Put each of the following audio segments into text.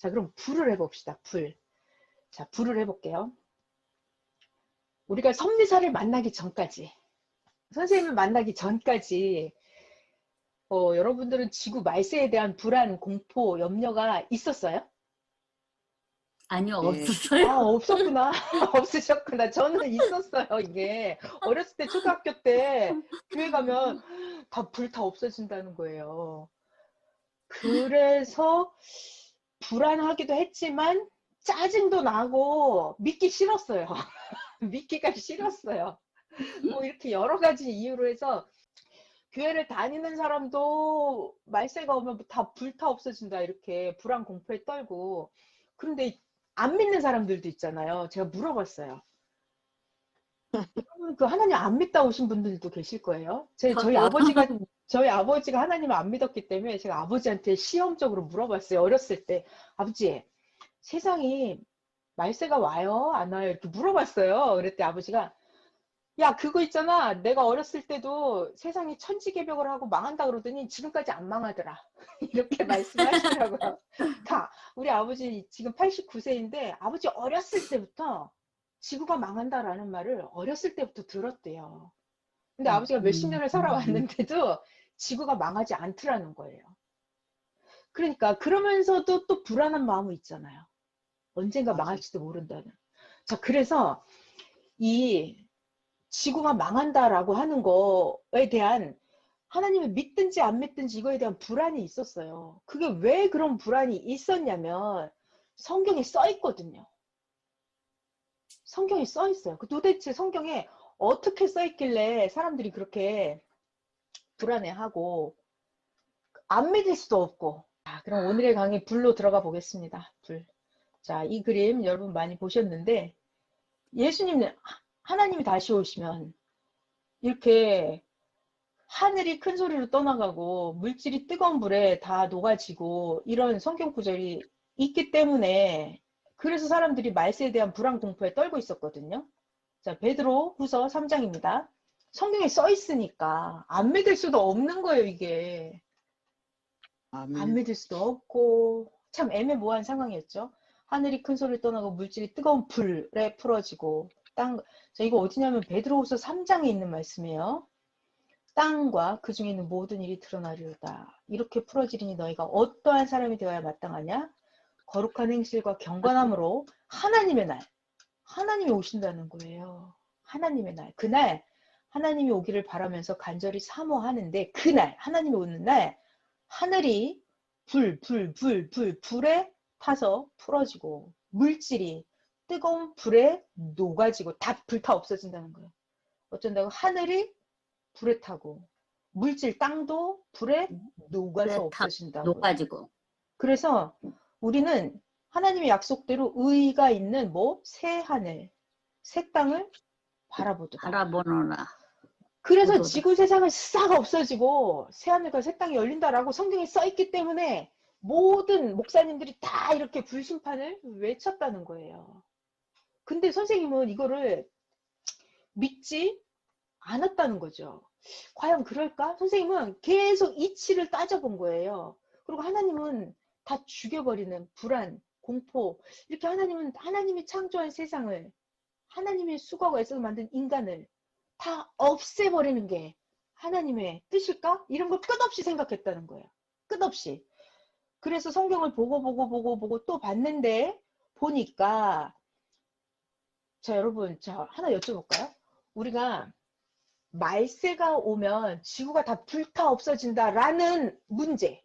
자, 그럼 불을 해봅시다. 불. 자, 불을 해볼게요. 우리가 선미사를 만나기 전까지, 선생님을 만나기 전까지, 여러분들은 지구 말세에 대한 불안, 공포, 염려가 있었어요? 아니요, 예. 없었어요. 아, 없었구나. 없으셨구나. 저는 있었어요, 이게. 어렸을 때, 초등학교 때, 교회 가면 불 다 없어진다는 거예요. 그래서 불안하기도 했지만, 짜증도 나고, 믿기 싫었어요. 믿기가 싫었어요. 뭐 이렇게 여러 가지 이유로 해서, 교회를 다니는 사람도 말세가 오면 다 불 타 없어진다, 이렇게 불안 공포에 떨고. 그런데 안 믿는 사람들도 있잖아요. 제가 물어봤어요. 여러분, 그 하나님 안 믿다 오신 분들도 계실 거예요. 저희 아버지가 하나님을 안 믿었기 때문에 제가 아버지한테 시험적으로 물어봤어요. 어렸을 때. 아버지, 세상이 말세가 와요? 안 와요? 이렇게 물어봤어요. 그랬더니 아버지가, 야, 그거 있잖아. 내가 어렸을 때도 세상이 천지개벽을 하고 망한다 그러더니 지금까지 안 망하더라. 이렇게 말씀하시더라고요. 우리 아버지 지금 89세인데 아버지 어렸을 때부터 지구가 망한다라는 말을 어렸을 때부터 들었대요. 근데 아버지가 몇십 년을 살아왔는데도 지구가 망하지 않더라는 거예요. 그러니까 그러면서도 또 불안한 마음은 있잖아요. 언젠가 망할지도 모른다는. 자, 그래서 이 지구가 망한다라고 하는 거에 대한 하나님을 믿든지 안 믿든지 이거에 대한 불안이 있었어요. 그게 왜 그런 불안이 있었냐면 성경에 써 있거든요. 성경에 써 있어요. 그 도대체 성경에 어떻게 써 있길래 사람들이 그렇게 불안해하고 안 믿을 수도 없고. 자, 그럼 오늘의 강의 불로 들어가 보겠습니다. 불. 자, 이 그림 여러분 많이 보셨는데 하나님이 다시 오시면 이렇게 하늘이 큰 소리로 떠나가고 물질이 뜨거운 불에 다 녹아지고 이런 성경 구절이 있기 때문에 그래서 사람들이 말세에 대한 불안 공포에 떨고 있었거든요. 자, 베드로 후서 3장입니다. 성경에 써 있으니까 안 믿을 수도 없는 거예요, 이게. 안 믿을 수도 없고 참 애매모호한 상황이었죠. 하늘이 큰 소리를 떠나고 물질이 뜨거운 불에 풀어지고 자, 이거 어디냐면 베드로후서 3장에 있는 말씀이에요. 땅과 그 중에 있는 모든 일이 드러나리로다. 이렇게 풀어지리니 너희가 어떠한 사람이 되어야 마땅하냐? 거룩한 행실과 경건함으로 하나님의 날, 하나님이 오신다는 거예요. 하나님의 날, 그날 하나님이 오기를 바라면서 간절히 사모하는데 그날, 하나님이 오는 날 하늘이 불에 타서 풀어지고 물질이 뜨거운 불에 녹아지고 다 불타 없어진다는 거예요. 어쩐다고 하늘이 불에 타고 물질 땅도 불에 녹아서 없어진다고. 녹아지고. 그래서 우리는 하나님의 약속대로 의가 있는 새 하늘, 새 땅을 바라보노라. 그래서 보도다. 지구 세상은 싹 없어지고 새 하늘과 새 땅이 열린다라고 성경에 써 있기 때문에 모든 목사님들이 다 이렇게 불심판을 외쳤다는 거예요. 근데 선생님은 이거를 믿지 않았다는 거죠. 과연 그럴까? 선생님은 계속 이치를 따져본 거예요. 그리고 하나님은 다 죽여버리는 불안, 공포, 이렇게 하나님이 창조한 세상을, 하나님의 수고하고 애써서 만든 인간을 다 없애버리는 게 하나님의 뜻일까? 이런 걸 끝없이 생각했다는 거예요. 끝없이. 그래서 성경을 보고 또 봤는데 보니까 자, 여러분, 하나 여쭤볼까요? 우리가 말세가 오면 지구가 다 불타 없어진다라는 문제.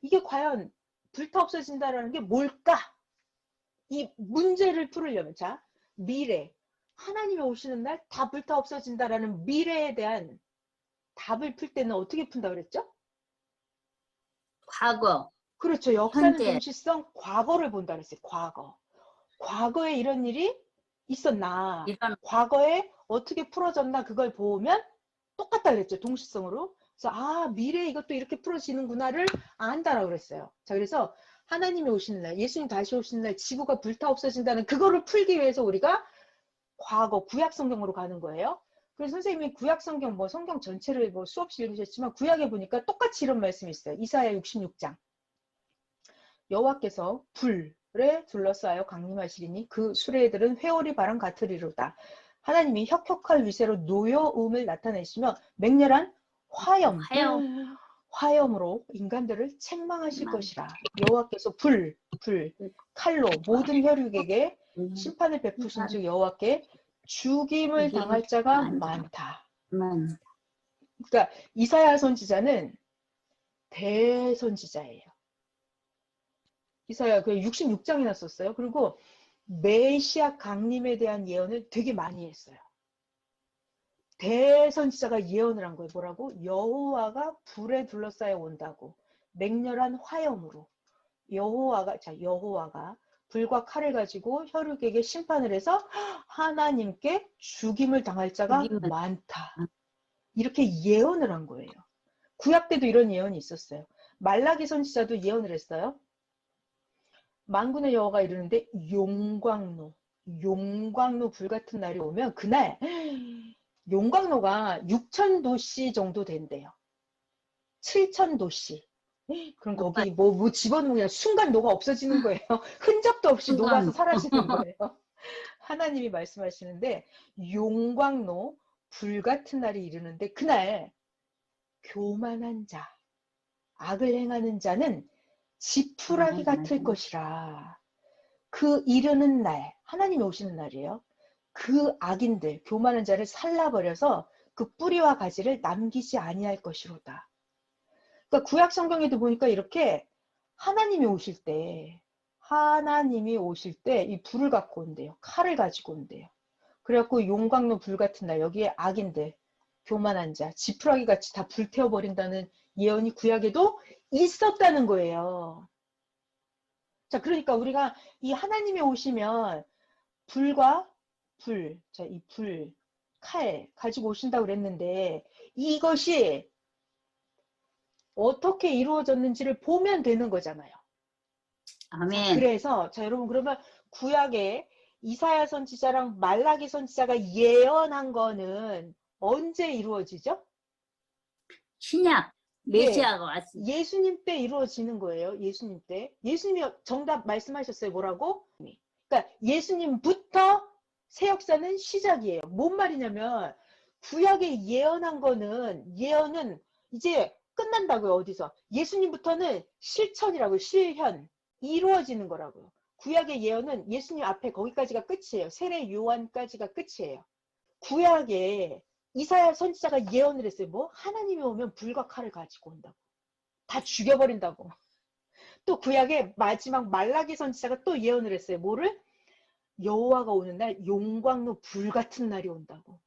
이게 과연 불타 없어진다라는 게 뭘까? 이 문제를 풀으려면 자, 미래. 하나님이 오시는 날 다 불타 없어진다라는 미래에 대한 답을 풀 때는 어떻게 푼다고 그랬죠? 과거. 그렇죠. 역사는 현재. 동시성 과거를 본다 그랬어요. 과거. 과거에 이런 일이 있었나? 과거에 어떻게 풀어졌나? 그걸 보면 똑같다 그랬죠. 동시성으로. 그래서 미래에 이것도 이렇게 풀어지는구나를 안다라고 그랬어요. 자, 그래서 하나님이 오시는 날, 예수님 다시 오시는 날 지구가 불타 없어진다는 그거를 풀기 위해서 우리가 과거 구약 성경으로 가는 거예요. 그래서 선생님이 구약 성경 성경 전체를 수없이 읽으셨지만 구약에 보니까 똑같이 이런 말씀이 있어요. 이사야 66장. 여호와께서 불에 둘러싸여 강림하시리니 그 수레들은 회오리 바람 같으리로다. 하나님이 혁혁할 위세로 노여움을 나타내시며 맹렬한 화염. 화염으로 인간들을 책망하실 것이라. 여호와께서 불, 칼로 모든 혈육에게 심판을 베푸신 즉 여호와께 죽임을 당할 자가 많다. 그러니까 이사야 선지자는 대선지자예요. 이사야 그 66장이나 썼어요. 그리고 메시아 강림에 대한 예언을 되게 많이 했어요. 대선지자가 예언을 한 거예요. 뭐라고? 여호와가 불에 둘러싸여 온다고. 맹렬한 화염으로. 여호와가 불과 칼을 가지고 혈육에게 심판을 해서 하나님께 죽임을 당할 자가 많다. 이렇게 예언을 한 거예요. 구약 때도 이런 예언이 있었어요. 말라기 선지자도 예언을 했어요. 만군의 여호와가 이르는데 용광로 불같은 날이 오면 그날 용광로가 6,000도씨 정도 된대요. 7,000도씨. 그럼 거기 뭐 집어넣으면 그냥 순간 녹아 없어지는 거예요. 흔적도 없이 녹아서 사라지는 거예요. 하나님이 말씀하시는데 용광로 불같은 날이 이르는데 그날 교만한 자, 악을 행하는 자는 지푸라기 같을 것이라. 그 이르는 날, 하나님이 오시는 날이에요. 그 악인들, 교만한 자를 살라버려서 그 뿌리와 가지를 남기지 아니할 것이로다. 그러니까 구약 성경에도 보니까 이렇게 하나님이 오실 때 이 불을 갖고 온대요. 칼을 가지고 온대요. 그래갖고 용광로 불 같은 날 여기에 악인들, 교만한 자, 지푸라기 같이 다 불태워버린다는 예언이 구약에도 있었다는 거예요. 자, 그러니까 우리가 이 하나님이 오시면 불과 이 불, 칼 가지고 오신다고 그랬는데 이것이 어떻게 이루어졌는지를 보면 되는 거잖아요. 아멘. 자, 그래서 여러분 그러면 구약에 이사야 선지자랑 말라기 선지자가 예언한 거는 언제 이루어지죠? 신약 메시아가 왔습니다. 예수님 때 이루어지는 거예요. 예수님 때. 예수님이 정답 말씀하셨어요. 뭐라고? 그러니까 예수님부터 새 역사는 시작이에요. 뭔 말이냐면 구약에 예언은 이제 끝난다고요. 어디서? 예수님부터는 실천이라고요. 실현. 이루어지는 거라고요. 구약의 예언은 예수님 앞에 거기까지가 끝이에요. 세례 요한까지가 끝이에요. 구약에 이사야 선지자가 예언을 했어요. 뭐? 하나님이 오면 불과 칼을 가지고 온다고. 다 죽여버린다고. 또 구약의 마지막 말라기 선지자가 또 예언을 했어요. 뭐를? 여호와가 오는 날 용광로 불 같은 날이 온다고.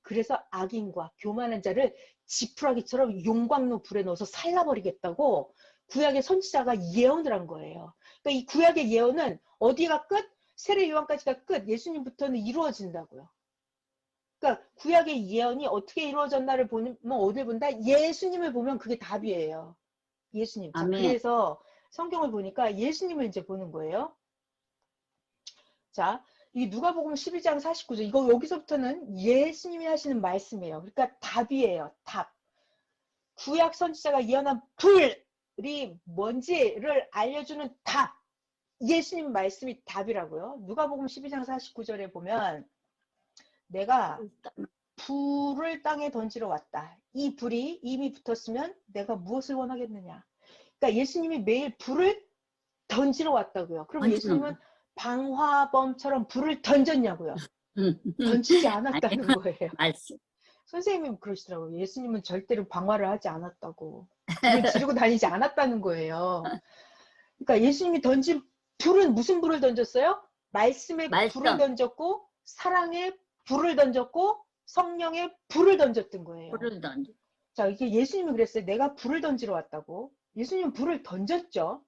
그래서 악인과 교만한 자를 지푸라기처럼 용광로 불에 넣어서 살라버리겠다고 구약의 선지자가 예언을 한 거예요. 그러니까 이 구약의 예언은 어디가 끝? 세례 요한까지가 끝. 예수님부터는 이루어진다고요. 그러니까 구약의 예언이 어떻게 이루어졌나를 보면 어딜 본다? 예수님을 보면 그게 답이에요. 예수님. 자, 그래서 성경을 보니까 예수님을 이제 보는 거예요. 자, 이 누가복음 12장 49절 이거 여기서부터는 예수님이 하시는 말씀이에요. 그러니까 답이에요. 답. 구약 선지자가 예언한 불이 뭔지를 알려주는 답. 예수님 말씀이 답이라고요. 누가복음 12장 49절에 보면 내가 불을 땅에 던지러 왔다. 이 불이 이미 붙었으면 내가 무엇을 원하겠느냐. 그러니까 예수님이 매일 불을 던지러 왔다고요. 그럼 예수님은 방화범처럼 불을 던졌냐고요. 던지지 않았다는 거예요. 선생님이 그러시더라고요. 예수님은 절대로 방화를 하지 않았다고. 불을 지르고 다니지 않았다는 거예요. 그러니까 예수님이 던진 불은 무슨 불을 던졌어요? 말씀의 불을 던졌고 사랑의 불을 던졌고 성령의 불을 던졌던 거예요. 자, 이게 예수님이 그랬어요. 내가 불을 던지러 왔다고. 예수님은 불을 던졌죠.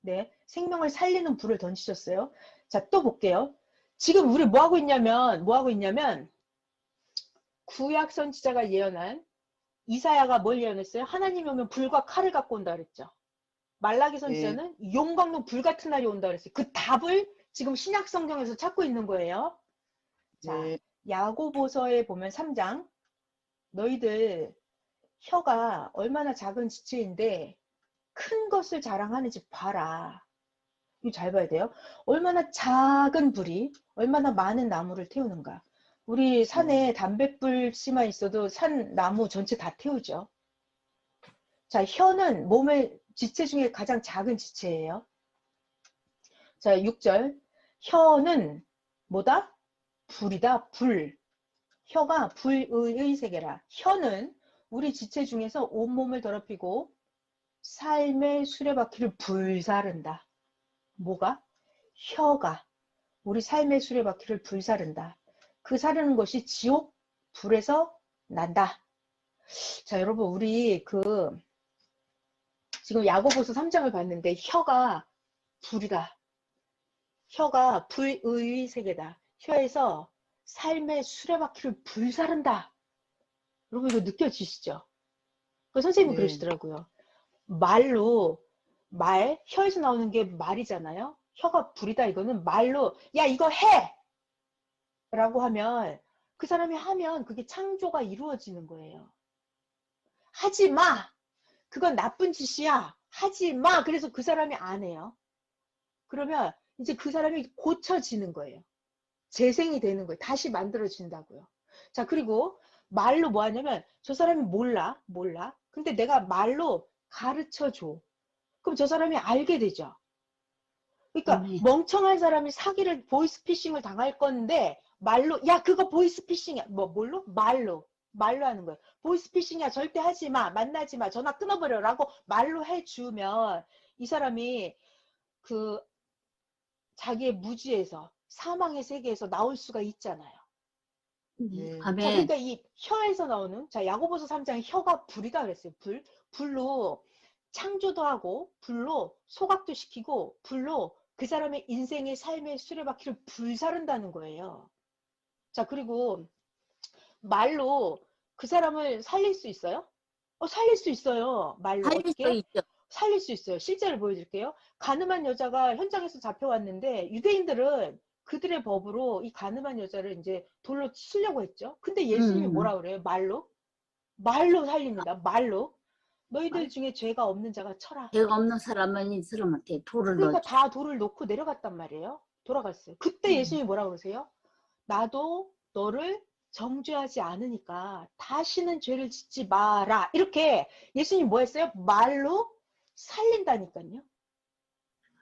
네, 생명을 살리는 불을 던지셨어요. 자, 또 볼게요. 지금 우리 뭐 하고 있냐면 구약 선지자가 예언한 이사야가 뭘 예언했어요? 하나님이 오면 불과 칼을 갖고 온다 그랬죠. 말라기 선지자는 용광로 불 같은 날이 온다 그랬어요. 그 답을 지금 신약 성경에서 찾고 있는 거예요. 자, 야고보서에 보면 3장 너희들 혀가 얼마나 작은 지체인데 큰 것을 자랑하는지 봐라. 이거 잘 봐야 돼요. 얼마나 작은 불이 얼마나 많은 나무를 태우는가. 우리 산에 담뱃불 씨만 있어도 산 나무 전체 다 태우죠. 자, 혀는 몸의 지체 중에 가장 작은 지체예요. 자, 6절. 혀는 뭐다? 불이다. 불. 혀가 불의 세계라. 혀는 우리 지체 중에서 온몸을 더럽히고 삶의 수레바퀴를 불사른다. 뭐가? 혀가 우리 삶의 수레바퀴를 불사른다. 그 사르는 것이 지옥 불에서 난다. 자, 여러분, 우리 지금 야고보서 3장을 봤는데 혀가 불이다. 혀가 불의 세계다. 혀에서 삶의 수레바퀴를 불사른다. 여러분, 이거 느껴지시죠? 선생님이 네. 그러시더라고요. 혀에서 나오는 게 말이잖아요. 혀가 불이다. 이거는 말로, 야, 이거 해! 라고 하면, 그 사람이 하면 그게 창조가 이루어지는 거예요. 하지 마! 그건 나쁜 짓이야. 하지 마! 그래서 그 사람이 안 해요. 그러면 이제 그 사람이 고쳐지는 거예요. 재생이 되는 거예요. 다시 만들어진다고요. 자, 그리고 말로 뭐 하냐면, 저 사람이 몰라. 근데 내가 말로 가르쳐 줘. 그럼 저 사람이 알게 되죠. 그러니까 멍청한 사람이 사기를 보이스피싱을 당할 건데 말로 야 그거 보이스피싱이야. 뭘로? 말로 하는 거예요. 보이스피싱이야. 절대 하지 마. 만나지 마. 전화 끊어버려라고 말로 해주면 이 사람이 자기의 무지에서 사망의 세계에서 나올 수가 있잖아요. 네. 자, 아멘. 그러니까 이 혀에서 나오는 야고보서 3장에 혀가 불이다 그랬어요. 불로 창조도 하고 불로 소각도 시키고 불로 그 사람의 인생의 삶의 수레바퀴를 불사른다는 거예요. 자, 그리고 말로 그 사람을 살릴 수 있어요? 살릴 수 있어요. 말로. 살릴 수 어떻게? 있죠. 살릴 수 있어요. 실제로 보여드릴게요. 가늠한 여자가 현장에서 잡혀왔는데 유대인들은 그들의 법으로 이 가늠한 여자를 이제 돌로 치려고 했죠. 근데 예수님이 뭐라 그래요? 말로 살립니다. 말로. 너희들 중에 죄가 없는 자가 쳐라. 죄가 없는 사람은 이 사람한테 돌을 그러니까 넣죠. 다 돌을 놓고 내려갔단 말이에요. 돌아갔어요. 그때 예수님이 뭐라 그러세요? 나도 너를 정죄하지 않으니까 다시는 죄를 짓지 마라. 이렇게 예수님이 뭐 했어요? 말로 살린다니까요.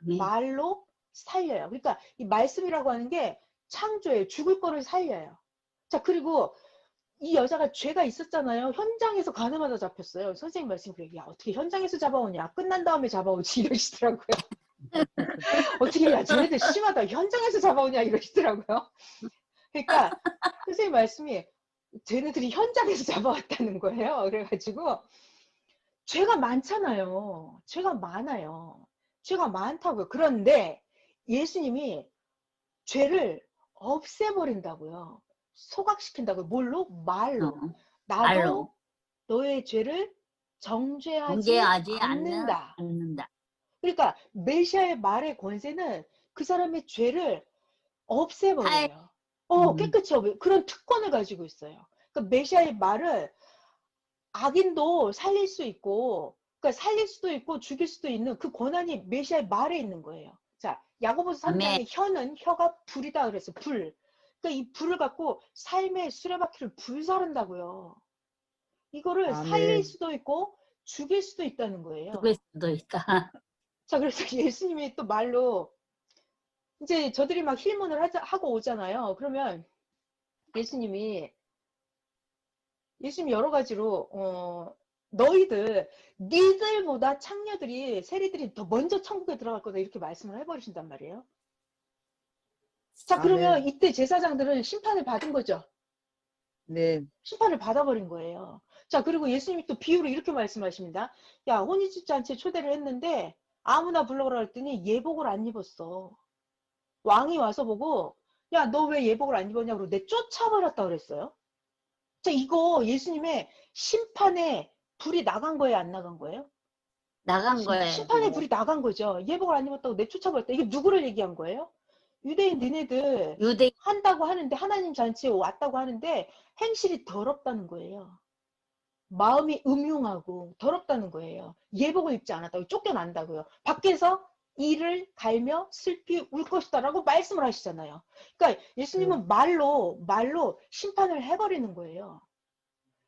아멘. 말로 살려요. 그러니까 이 말씀이라고 하는 게 창조예요. 죽을 거를 살려요. 자, 그리고 이 여자가 죄가 있었잖아요. 현장에서 가늠하다 잡혔어요. 선생님 말씀 그래요. 야, 어떻게 현장에서 잡아오냐. 끝난 다음에 잡아오지 이러시더라고요. 어떻게 야, 쟤네들 심하다. 현장에서 잡아오냐 이러시더라고요. 그러니까 선생님 말씀이 쟤네들이 현장에서 잡아왔다는 거예요. 그래가지고 죄가 많잖아요. 죄가 많아요. 죄가 많다고요. 그런데 예수님이 죄를 없애버린다고요. 소각시킨다고요. 뭘로? 말로. 나도 말로. 너의 죄를 정죄하지 정죄하지 않는다. 않는다. 그러니까 메시아의 말의 권세는 그 사람의 죄를 없애버려요. 깨끗이 그런 특권을 가지고 있어요. 그러니까 메시아의 말을 악인도 살릴 수 있고, 그러니까 살릴 수도 있고 죽일 수도 있는 그 권한이 메시아의 말에 있는 거예요. 자, 야고보서 3장에 혀가 불이다 그랬어요. 불. 그러니까 이 불을 갖고 삶의 수레바퀴를 불사른다고요. 이거를 살릴 수도 있고 죽일 수도 있다는 거예요. 죽일 수도 있다. 자, 그래서 예수님이 또 말로 이제 저들이 막 힐문을 하고 오잖아요. 그러면 예수님이 여러 가지로 니들보다 창녀들이 세리들이 더 먼저 천국에 들어갈 거다 이렇게 말씀을 해버리신단 말이에요. 자, 그러면 이때 제사장들은 심판을 받은 거죠. 네. 심판을 받아버린 거예요. 자, 그리고 예수님이 또 비유로 이렇게 말씀하십니다. 야, 혼인잔치에 초대를 했는데 아무나 불러오라 했더니 예복을 안 입었어. 왕이 와서 보고 야, 너 왜 예복을 안 입었냐고 내 쫓아버렸다 그랬어요. 자, 이거 예수님의 심판에 불이 나간 거예요, 안 나간 거예요? 나간 거예요. 심판에 불이 나간 거죠. 예복을 안 입었다고 내쫓아버렸다. 이게 누구를 얘기한 거예요? 유대인 너네들 한다고 하는데 하나님 잔치에 왔다고 하는데 행실이 더럽다는 거예요. 마음이 음흉하고 더럽다는 거예요. 예복을 입지 않았다고 쫓겨난다고요. 밖에서 이를 갈며 슬피 울 것이다라고 말씀을 하시잖아요. 그러니까 예수님은 말로 심판을 해버리는 거예요.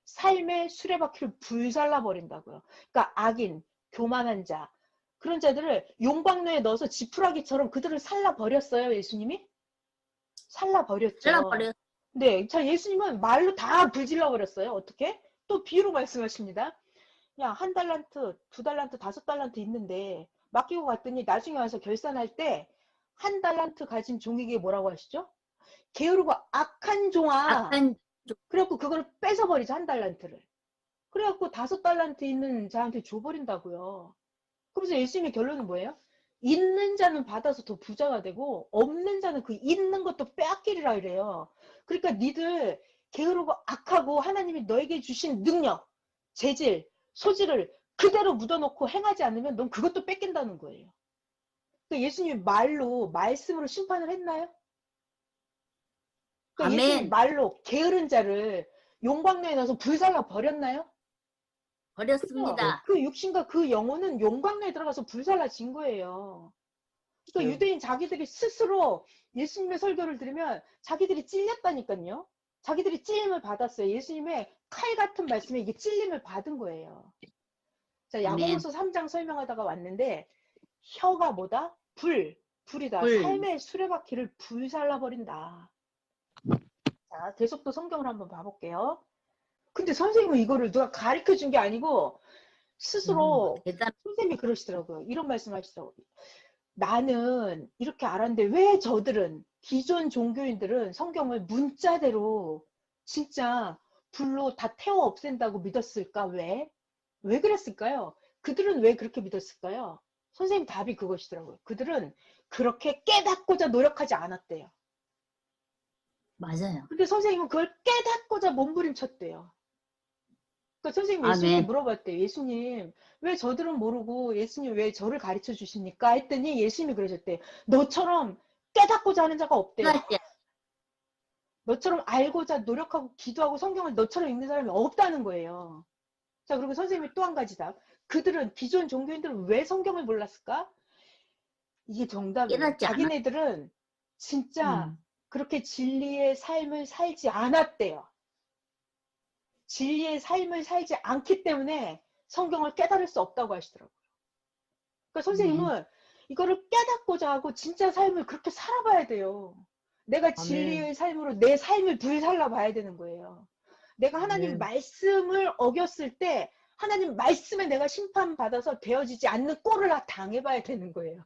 삶의 수레바퀴를 불살라 버린다고요. 그러니까 악인, 교만한 자, 그런 자들을 용광로에 넣어서 지푸라기처럼 그들을 살라 버렸어요. 예수님이 살라 버렸죠. 잘라버려. 네, 자 예수님은 말로 다 불질러 버렸어요. 어떻게? 또 비유로 말씀하십니다. 야, 1달란트, 2달란트, 5달란트 있는데 맡기고 갔더니 나중에 와서 결산할 때 1달란트 가진 종에게 뭐라고 하시죠? 게으르고 악한 종아. 악한 그래갖고 그거를 뺏어버리죠. 1달란트를. 그래갖고 5달란트 있는 자한테 줘버린다고요. 그래서 예수님의 결론은 뭐예요? 있는 자는 받아서 더 부자가 되고 없는 자는 그 있는 것도 빼앗기리라 이래요. 그러니까 니들 게으르고 악하고 하나님이 너에게 주신 능력, 재질, 소질을 그대로 묻어놓고 행하지 않으면 넌 그것도 뺏긴다는 거예요. 그러니까 예수님이 말씀으로 심판을 했나요? 그러니까 예수님이 아멘. 말로 게으른 자를 용광로에 넣어서 불살라 버렸나요? 버렸습니다. 그 육신과 그 영혼은 용광로에 들어가서 불살라진 거예요. 그러니까 네. 유대인 자기들이 스스로 예수님의 설교를 들으면 자기들이 찔렸다니까요. 자기들이 찔림을 받았어요. 예수님의 칼 같은 말씀에 이게 찔림을 받은 거예요. 자, 아멘. 야고보서 3장 설명하다가 왔는데 혀가 뭐다? 불이다. 불. 삶의 수레바퀴를 불살라 버린다. 자, 계속 또 성경을 한번 봐볼게요. 근데 선생님은 이거를 누가 가르쳐 준 게 아니고 스스로 대단. 선생님이 그러시더라고요. 이런 말씀을 하시더라고요. 나는 이렇게 알았는데 왜 저들은 기존 종교인들은 성경을 문자대로 진짜 불로 다 태워 없앤다고 믿었을까? 왜? 왜 그랬을까요? 그들은 왜 그렇게 믿었을까요? 선생님 답이 그것이더라고요. 그들은 그렇게 깨닫고자 노력하지 않았대요. 맞아요. 근데 선생님은 그걸 깨닫고자 몸부림쳤대요. 그러니까 선생님 예수님께 아멘. 물어봤대요. 예수님 왜 저들은 모르고 예수님 왜 저를 가르쳐 주십니까? 했더니 예수님이 그러셨대요. 너처럼 깨닫고자 하는 자가 없대요. 맞지? 너처럼 알고자 노력하고 기도하고 성경을 너처럼 읽는 사람이 없다는 거예요. 자, 그리고 선생님이 또 한 가지 답. 그들은 기존 종교인들은 왜 성경을 몰랐을까? 이게 정답이에요. 깨닫지 않아. 자기네들은 진짜 그렇게 진리의 삶을 살지 않았대요. 진리의 삶을 살지 않기 때문에 성경을 깨달을 수 없다고 하시더라고요. 그러니까 선생님은 이거를 깨닫고자 하고 진짜 삶을 그렇게 살아봐야 돼요. 내가 진리의 삶으로 내 삶을 불살라 봐야 되는 거예요. 내가 하나님 아멘. 말씀을 어겼을 때 하나님 말씀에 내가 심판받아서 되어지지 않는 꼴을 당해봐야 되는 거예요.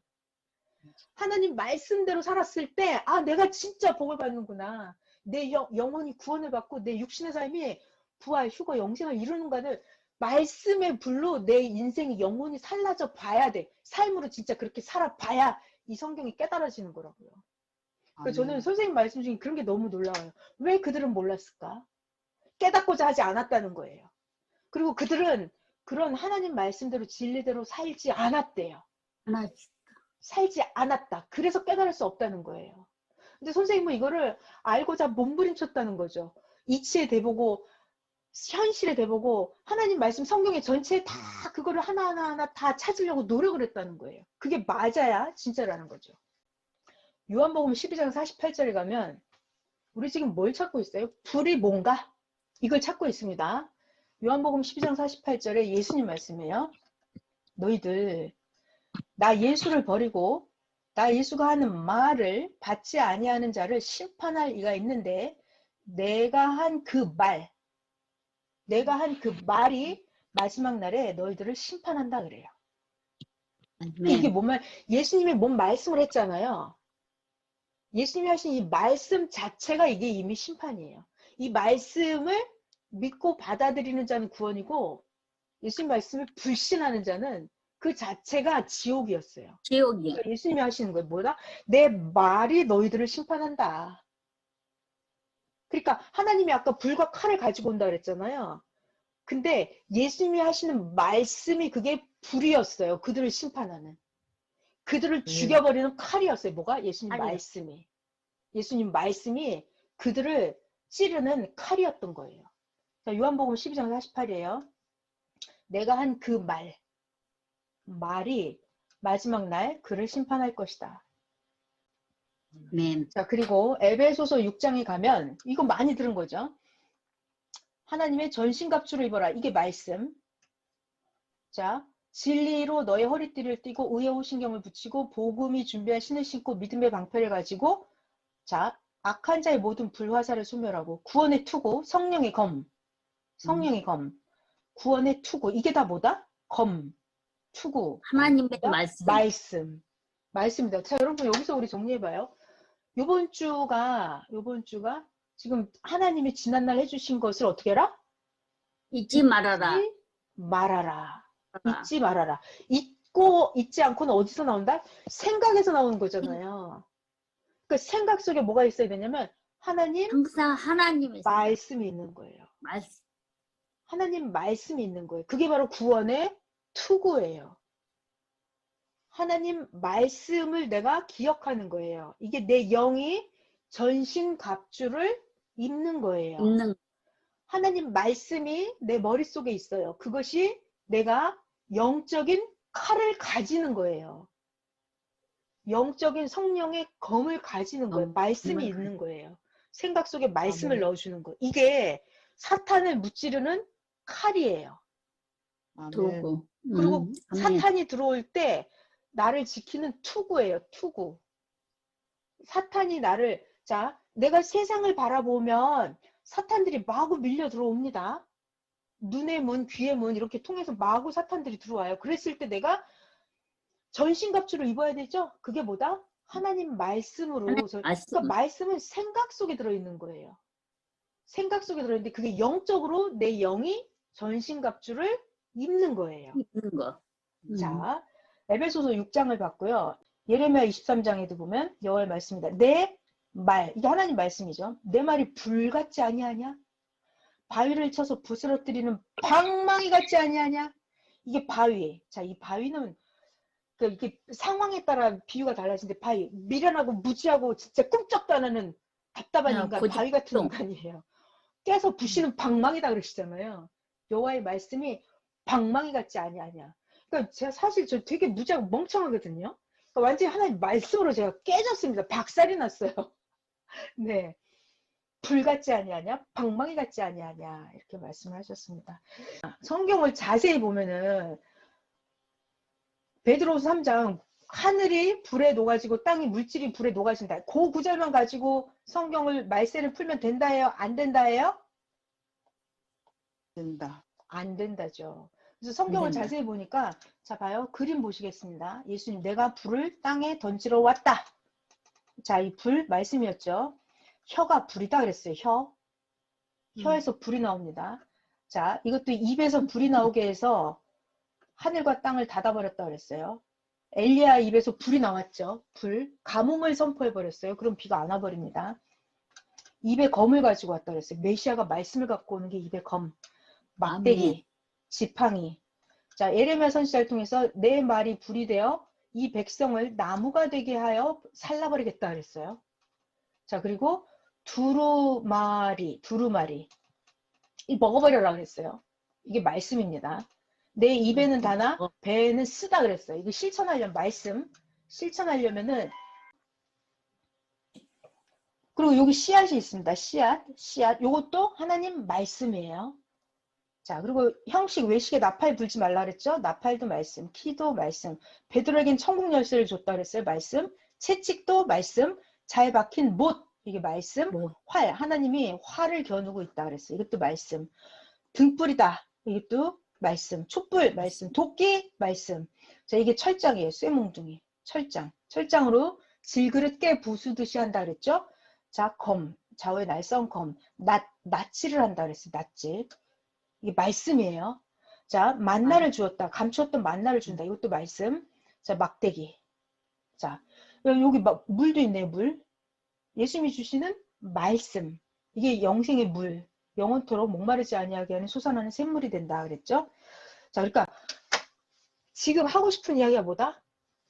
하나님 말씀대로 살았을 때 아, 내가 진짜 복을 받는구나. 내 영혼이 구원을 받고 내 육신의 삶이 부활, 휴거, 영생을 이루는가를 말씀의 불로 내 인생이 영혼이 살라져 봐야 돼. 삶으로 진짜 그렇게 살아봐야 이 성경이 깨달아지는 거라고요. 그러니까 저는 선생님 말씀 중에 그런 게 너무 놀라워요. 왜 그들은 몰랐을까? 깨닫고자 하지 않았다는 거예요. 그리고 그들은 그런 하나님 말씀대로 진리대로 살지 않았대요. 하나. 살지 않았다. 그래서 깨달을 수 없다는 거예요. 근데 선생님은 이거를 알고자 몸부림쳤다는 거죠. 이치에 대보고 현실에 대보고 하나님 말씀 성경의 전체에 다 그거를 하나하나 다 찾으려고 노력을 했다는 거예요. 그게 맞아야 진짜라는 거죠. 요한복음 12장 48절에 가면 우리 지금 뭘 찾고 있어요? 불이 뭔가? 이걸 찾고 있습니다. 요한복음 12장 48절에 예수님 말씀이에요. 너희들 나 예수를 버리고 나 예수가 하는 말을 받지 아니하는 자를 심판할 이가 있는데 내가 한 그 말이 마지막 날에 너희들을 심판한다 그래요. 이게 뭔 말? 예수님이 뭔 말씀을 했잖아요. 예수님이 하신 이 말씀 자체가 이게 이미 심판이에요. 이 말씀을 믿고 받아들이는 자는 구원이고 예수님 말씀을 불신하는 자는 그 자체가 지옥이었어요. 지옥이야. 그러니까 예수님이 하시는 거예요. 뭐다? 내 말이 너희들을 심판한다. 그러니까 하나님이 아까 불과 칼을 가지고 온다 그랬잖아요. 근데 예수님이 하시는 말씀이 그게 불이었어요. 그들을 심판하는. 그들을 죽여버리는 칼이었어요. 뭐가? 예수님 칼이요. 말씀이. 예수님 말씀이 그들을 찌르는 칼이었던 거예요. 자, 요한복음 12장 48이에요. 내가 한 그 말이 마지막 날 그를 심판할 것이다. 아멘. 자, 그리고 에베소서 6장에 가면 이거 많이 들은 거죠. 하나님의 전신갑주를 입어라. 이게 말씀. 자, 진리로 너의 허리띠를 띠고 의의 호신경을 붙이고 복음이 준비한 신을 신고 믿음의 방패를 가지고 자, 악한 자의 모든 불화살을 소멸하고 구원의 투구, 성령의 검, 구원의 투구. 이게 다 뭐다? 검, 투구, 하나님의 뭐다? 말씀. 말씀입니다. 자, 여러분 여기서 우리 정리해봐요. 요번 주가 지금 하나님이 지난날 해주신 것을 어떻게 해라? 잊지 말아라. 잊지 말아라. 잊고 잊지 않고는 어디서 나온다? 생각에서 나오는 거잖아요. 그 생각 속에 뭐가 있어야 되냐면 하나님 항상 하나님의 말씀이 있는 거예요. 말씀. 하나님 말씀이 있는 거예요. 그게 바로 구원의 투구예요. 하나님 말씀을 내가 기억하는 거예요. 이게 내 영이 전신갑주를 입는 거예요. 있는 하나님 말씀이 내 머릿속에 있어요. 그것이 내가 영적인 칼을 가지는 거예요. 영적인 성령의 검을 가지는 거예요. 말씀이 있는 거예요. 생각 속에 말씀을 넣어주는 거예요. 이게 사탄을 무찌르는 칼이에요. 도구. 그리고 아멘. 사탄이 들어올 때 나를 지키는 투구예요. 투구. 사탄이 나를 자 내가 세상을 바라보면 사탄들이 마구 밀려 들어옵니다. 눈의 문, 귀의 문 이렇게 통해서 마구 사탄들이 들어와요. 그랬을 때 내가 전신갑주를 입어야 되죠? 그게 뭐다? 하나님 말씀으로. 말씀. 그러니까 말씀은 생각 속에 들어있는 거예요. 생각 속에 들어있는데 그게 영적으로 내 영이 전신갑주를 입는 거예요. 있는 거. 자, 에베소서 6장을 봤고요. 예레미야 23장에도 보면 여호와의 말씀입니다. 내 말, 이게 하나님 말씀이죠. 내 말이 불 같지 아니하냐? 바위를 쳐서 부스러뜨리는 방망이 같지 아니하냐? 이게 바위. 자, 이 바위는 이게 상황에 따라 비유가 달라지는데 바위, 미련하고 무지하고 진짜 꿈쩍도 안 하는 답답한 인간, 바위 같은 인간이에요. 깨서 부시는 방망이다 그러시잖아요. 여호와의 말씀이 방망이 같지 아니하냐. 그러니까 제가 사실 저 되게 무지하고 멍청하거든요. 그러니까 완전히 하나님 말씀으로 제가 깨졌습니다. 박살이 났어요. 네, 불 같지 아니하냐, 방망이 같지 아니하냐 이렇게 말씀을 하셨습니다. 성경을 자세히 보면은 베드로서 3장 하늘이 불에 녹아지고 땅이 물질이 불에 녹아진다. 그 구절만 가지고 성경을 말세를 풀면 된다예요? 안 된다예요? 된다. 안 된다죠. 그래서 성경을 자세히 보니까 자 봐요. 그림 보시겠습니다. 예수님 내가 불을 땅에 던지러 왔다. 자, 이 불 말씀이었죠. 혀가 불이다 그랬어요. 혀에서 불이 나옵니다. 자, 이것도 입에서 불이 나오게 해서 하늘과 땅을 닫아버렸다 그랬어요. 엘리야 입에서 불이 나왔죠. 불. 가뭄을 선포해버렸어요. 그럼 비가 안 와버립니다. 입에 검을 가지고 왔다 그랬어요. 메시아가 말씀을 갖고 오는 게 입에 검. 막대기, 지팡이. 자, 예레미야 선지자를 통해서 내 말이 불이 되어 이 백성을 나무가 되게 하여 살라버리겠다 그랬어요. 자, 그리고 두루마리 이 먹어버려라 그랬어요. 이게 말씀입니다. 내 입에는 다나 배에는 쓰다 그랬어요. 이거 실천하려면 말씀 실천하려면은. 그리고 여기 씨앗이 있습니다. 씨앗 요것도 하나님 말씀이에요. 자, 그리고 형식 외식에 나팔 불지 말라 그랬죠. 나팔도 말씀, 키도 말씀. 베드로에겐 천국 열쇠를 줬다 그랬어요. 말씀. 채찍도 말씀. 잘 박힌 못, 이게 말씀. 활, 하나님이 활을 겨누고 있다 그랬어요. 이것도 말씀. 등불이다, 이것도 말씀. 촛불 말씀. 도끼 말씀. 자, 이게 철장이에요. 쇠몽둥이. 철장으로 질그릇 깨 부수듯이 한다 그랬죠. 자, 검, 좌우의 날선 검. 낫지를 한다 그랬어요. 낫지. 이게 말씀이에요. 자, 만나를 주었다. 감추었던 만나를 준다. 이것도 말씀. 자, 막대기. 자, 여기 물도 있네요. 물. 예수님이 주시는 말씀. 이게 영생의 물. 영원토록 목마르지 아니하게 하는 솟아나는 샘물이 된다 그랬죠. 자, 그러니까 지금 하고 싶은 이야기가 뭐다?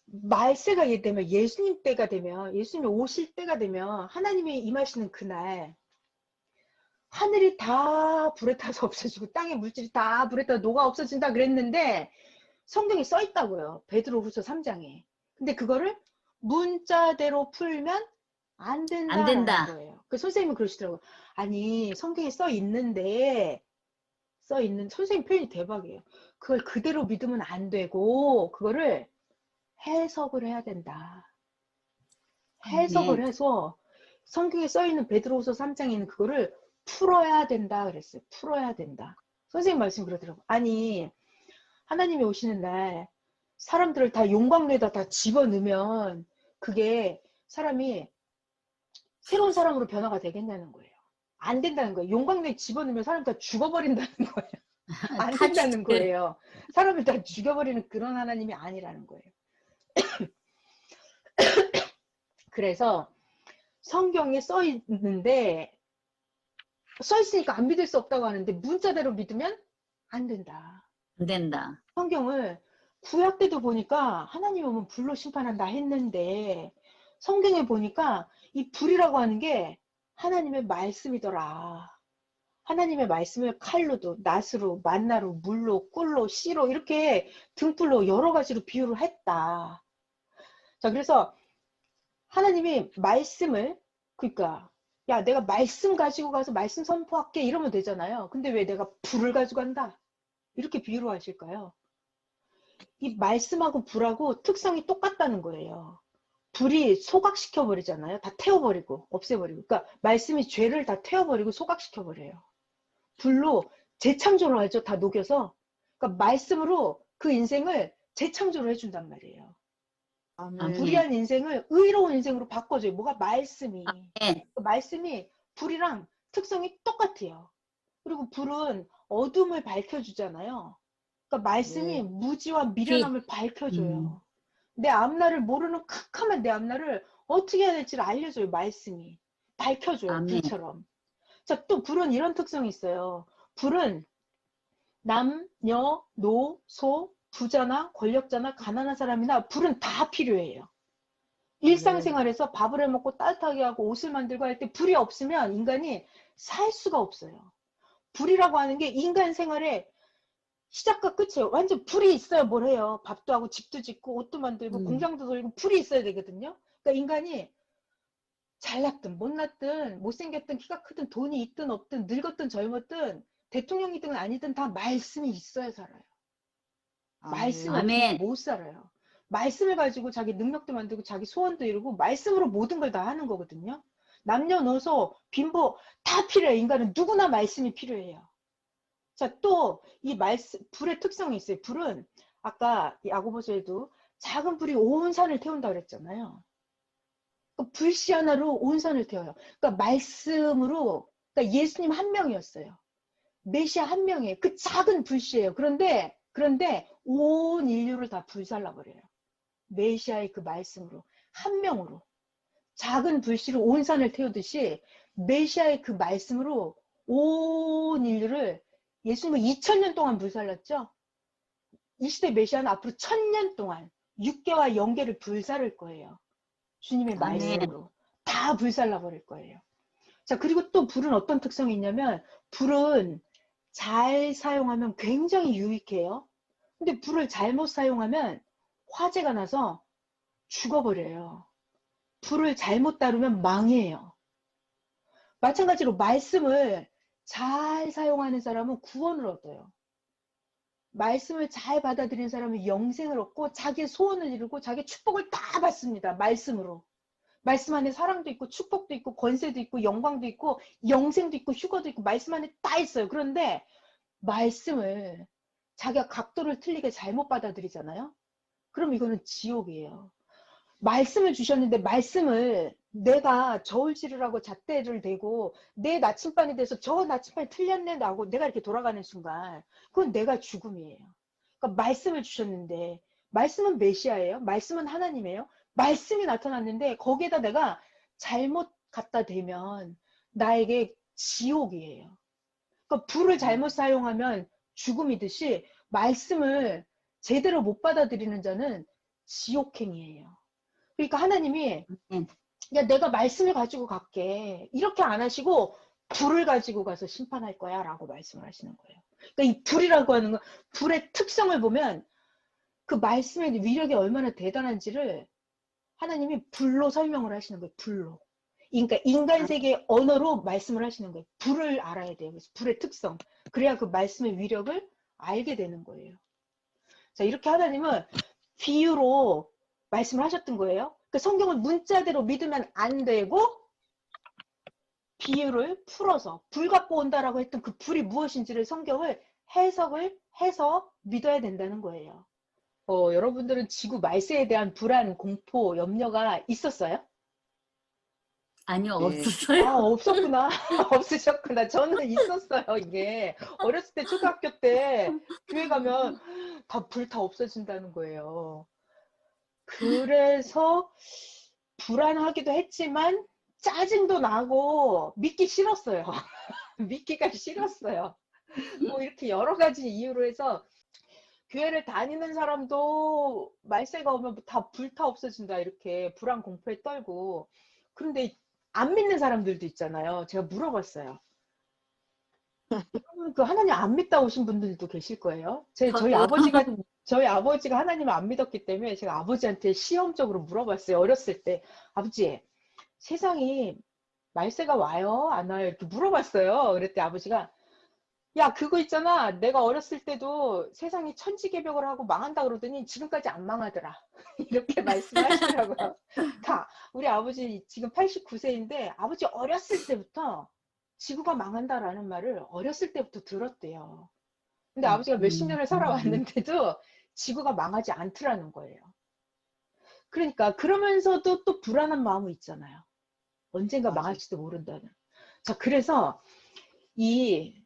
말세가 되면, 예수님 때가 되면, 예수님이 오실 때가 되면, 하나님이 임하시는 그날, 하늘이 다 불에 타서 없어지고 땅의 물질이 다 불에 타서 녹아 없어진다 그랬는데 성경에 써 있다고요. 베드로후서 3장에. 근데 그거를 문자대로 풀면 안 안 된다라는 된다. 거예요. 그 선생님은 그러시더라고요. 아니 성경에 써 있는데 선생님 표현이 대박이에요. 그걸 그대로 믿으면 안 되고 그거를 해석을 해야 된다. 해석을 네. 해서 성경에 써 있는 베드로후서 3장에 있는 그거를 풀어야 된다 그랬어요. 풀어야 된다. 선생님 말씀 그러더라고요. 아니 하나님이 오시는 날 사람들을 다 용광로에다 다 집어넣으면 그게 사람이 새로운 사람으로 변화가 되겠냐는 거예요. 안 된다는 거예요. 용광로에 집어넣으면 사람 다 죽어버린다는 거예요. 안 다 된다는 죽게. 거예요. 사람을 다 죽여버리는 그런 하나님이 아니라는 거예요. 그래서 성경에 써 있는데 써 있으니까 안 믿을 수 없다고 하는데 문자대로 믿으면 안 된다. 안 된다. 성경을 구약 때도 보니까 하나님이 오면 불로 심판한다 했는데 성경에 보니까 이 불이라고 하는 게 하나님의 말씀이더라. 하나님의 말씀을 칼로도 낫으로 만나로 물로 꿀로 씨로 이렇게 등불로 여러 가지로 비유를 했다. 자, 그래서 하나님이 말씀을 그러니까 야 내가 말씀 가지고 가서 말씀 선포할게 이러면 되잖아요. 근데 왜 내가 불을 가지고 간다? 이렇게 비유를 하실까요? 이 말씀하고 불하고 특성이 똑같다는 거예요. 불이 소각시켜 버리잖아요. 다 태워버리고 없애버리고. 그러니까 말씀이 죄를 다 태워버리고 소각시켜 버려요. 불로 재창조를 하죠. 다 녹여서. 그러니까 말씀으로 그 인생을 재창조를 해준단 말이에요. 아멘. 불의한 인생을 의로운 인생으로 바꿔줘요. 뭐가 말씀이. 네. 그 말씀이 불이랑 특성이 똑같아요. 그리고 불은 어둠을 밝혀주잖아요. 그러니까 말씀이 네. 무지와 미련함을 밝혀줘요. 내 앞날을 모르는 캄캄한 내 앞날을 어떻게 해야 될지를 알려줘요. 말씀이. 밝혀줘요. 아멘. 불처럼. 자, 또 불은 이런 특성이 있어요. 불은 남, 여, 노, 소, 부자나 권력자나 가난한 사람이나 불은 다 필요해요. 일상생활에서 밥을 해먹고 따뜻하게 하고 옷을 만들고 할 때 불이 없으면 인간이 살 수가 없어요. 불이라고 하는 게 인간 생활의 시작과 끝이에요. 완전 불이 있어야 뭘 해요. 밥도 하고 집도 짓고 옷도 만들고 공장도 돌리고 불이 있어야 되거든요. 그러니까 인간이 잘났든 못났든 못생겼든 키가 크든 돈이 있든 없든 늙었든 젊었든 대통령이든 아니든 다 말씀이 있어야 살아요. 말씀이 없으면 아멘. 못 살아요. 말씀을 가지고 자기 능력도 만들고 자기 소원도 이루고 말씀으로 모든 걸 다 하는 거거든요. 남녀노소 빈부 다 필요해요. 인간은 누구나 말씀이 필요해요. 자, 또 이 말씀 불의 특성이 있어요. 불은 아까 야고보서에도 작은 불이 온 산을 태운다 그랬잖아요. 불씨 하나로 온 산을 태워요. 그러니까 말씀으로 그러니까 예수님 한 명이었어요. 메시아 한 명이에요. 그 작은 불씨예요. 그런데 온 인류를 다 불살라 버려요. 메시아의 그 말씀으로 한 명으로 작은 불씨로 온 산을 태우듯이 메시아의 그 말씀으로 온 인류를 예수님은 2000년 동안 불살랐죠. 이 시대 메시아는 앞으로 1000년 동안 육계와 영계를 불살을 거예요. 주님의 아멘. 말씀으로 다 불살라 버릴 거예요. 자, 그리고 또 불은 어떤 특성이 있냐면 불은 잘 사용하면 굉장히 유익해요. 근데 불을 잘못 사용하면 화재가 나서 죽어버려요. 불을 잘못 다루면 망해요. 마찬가지로 말씀을 잘 사용하는 사람은 구원을 얻어요. 말씀을 잘 받아들이는 사람은 영생을 얻고 자기의 소원을 이루고 자기의 축복을 다 받습니다. 말씀으로. 말씀 안에 사랑도 있고 축복도 있고 권세도 있고 영광도 있고 영생도 있고 휴거도 있고 말씀 안에 다 있어요. 그런데 말씀을 자기가 각도를 틀리게 잘못 받아들이잖아요. 그럼 이거는 지옥이에요. 말씀을 주셨는데 말씀을 내가 저울질을 하고 잣대를 대고 내 나침반에 대해서 저 나침반이 틀렸네 하고 내가 이렇게 돌아가는 순간 그건 내가 죽음이에요. 그러니까 말씀을 주셨는데 말씀은 메시아예요. 말씀은 하나님이에요. 말씀이 나타났는데 거기에다 내가 잘못 갖다 대면 나에게 지옥이에요. 그러니까 불을 잘못 사용하면 죽음이듯이 말씀을 제대로 못 받아들이는 자는 지옥행이에요. 그러니까 하나님이 야 내가 말씀을 가지고 갈게 이렇게 안 하시고 불을 가지고 가서 심판할 거야 라고 말씀을 하시는 거예요. 그러니까 이 불이라고 하는 건 불의 특성을 보면 그 말씀의 위력이 얼마나 대단한지를 하나님이 불로 설명을 하시는 거예요. 불로. 그러니까 인간 세계의 언어로 말씀을 하시는 거예요. 불을 알아야 돼요. 그래서 불의 특성. 그래야 그 말씀의 위력을 알게 되는 거예요. 자, 이렇게 하나님은 비유로 말씀을 하셨던 거예요. 그 성경을 문자대로 믿으면 안 되고 비유를 풀어서 불 갖고 온다라고 했던 그 불이 무엇인지를 성경을 해석을 해서 믿어야 된다는 거예요. 여러분들은 지구 말세에 대한 불안, 공포, 염려가 있었어요? 아니요, 네. 없었어요. 아, 없었구나. 없으셨구나. 저는 있었어요, 이게. 어렸을 때, 초등학교 때, 교회 가면 불 다 없어진다는 거예요. 그래서 불안하기도 했지만, 짜증도 나고, 믿기 싫었어요. 믿기가 싫었어요. 뭐, 이렇게 여러 가지 이유로 해서, 교회를 다니는 사람도 말세가 오면 불 다 없어진다, 이렇게 불안 공포에 떨고. 그런데 안 믿는 사람들도 있잖아요. 제가 물어봤어요. 여러분, 그 하나님 안 믿다 오신 분들도 계실 거예요. 저희 아버지가 하나님을 안 믿었기 때문에 제가 아버지한테 시험적으로 물어봤어요. 어렸을 때. 아버지, 세상이 말세가 와요? 안 와요? 이렇게 물어봤어요. 그랬더니 아버지가, 야, 그거 있잖아. 내가 어렸을 때도 세상이 천지개벽을 하고 망한다 그러더니 지금까지 안 망하더라. 이렇게 말씀하시더라고요. 우리 아버지 지금 89세인데 아버지 어렸을 때부터 지구가 망한다라는 말을 어렸을 때부터 들었대요. 근데 아버지가 몇십 년을 살아왔는데도 지구가 망하지 않더라는 거예요. 그러니까 그러면서도 또 불안한 마음이 있잖아요. 언젠가 맞아요. 망할지도 모른다는. 자, 그래서 이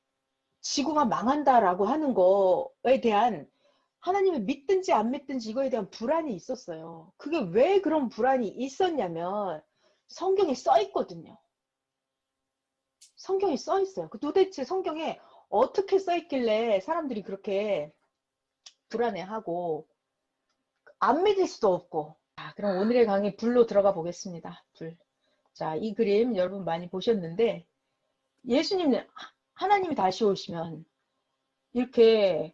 지구가 망한다라고 하는 거에 대한 하나님을 믿든지 안 믿든지 이거에 대한 불안이 있었어요. 그게 왜 그런 불안이 있었냐면 성경에 써 있거든요. 성경에 써 있어요. 그 도대체 성경에 어떻게 써 있길래 사람들이 그렇게 불안해하고 안 믿을 수도 없고. 그럼 오늘의 강의 불로 들어가 보겠습니다. 불. 자, 이 그림 여러분 많이 보셨는데 예수님, 하나님이 다시 오시면 이렇게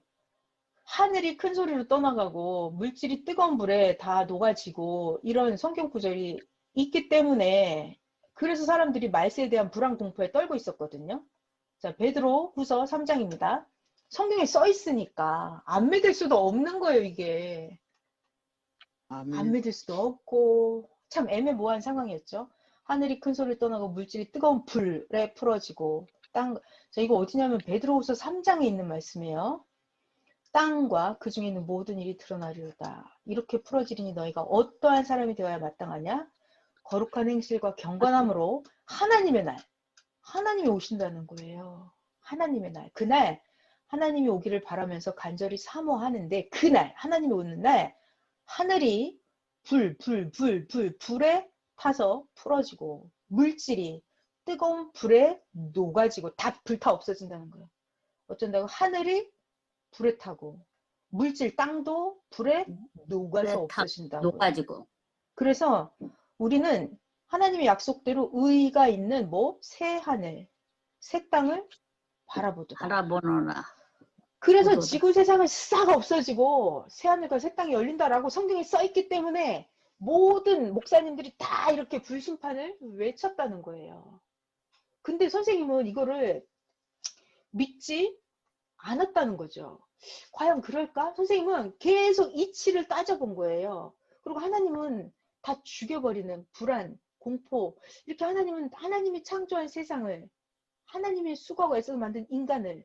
하늘이 큰 소리로 떠나가고 물질이 뜨거운 불에 다 녹아지고 이런 성경 구절이 있기 때문에 그래서 사람들이 말세에 대한 불안 공포에 떨고 있었거든요. 자, 베드로 후서 3장입니다. 성경에 써 있으니까 안 믿을 수도 없는 거예요, 이게. 안 믿을 수도 없고 참 애매모호한 상황이었죠. 하늘이 큰 소리를 떠나고 물질이 뜨거운 불에 풀어지고 자, 이거 어디냐면 베드로후서 3장에 있는 말씀이에요. 땅과 그 중에 있는 모든 일이 드러나리로다. 이렇게 풀어지리니 너희가 어떠한 사람이 되어야 마땅하냐? 거룩한 행실과 경건함으로 하나님의 날, 하나님이 오신다는 거예요. 하나님의 날, 그날 하나님이 오기를 바라면서 간절히 사모하는데 그날, 하나님이 오는 날 하늘이 불에 타서 풀어지고 물질이 뜨거운 불에 녹아지고 다 불 타 없어진다는 거예요. 어쩐다고 하늘이 불에 타고 물질 땅도 불에 녹아서 없어진다고. 녹아지고. 그래서 우리는 하나님의 약속대로 의가 있는 새 하늘, 새 땅을 바라보도다. 바라보노라. 그래서 보도다. 지구 세상은 싹 없어지고 새 하늘과 새 땅이 열린다라고 성경에 써 있기 때문에 모든 목사님들이 다 이렇게 불심판을 외쳤다는 거예요. 근데 선생님은 이거를 믿지 않았다는 거죠. 과연 그럴까? 선생님은 계속 이치를 따져본 거예요. 그리고 하나님은 다 죽여버리는 불안, 공포, 이렇게 하나님이 창조한 세상을, 하나님의 수고가 있어서 만든 인간을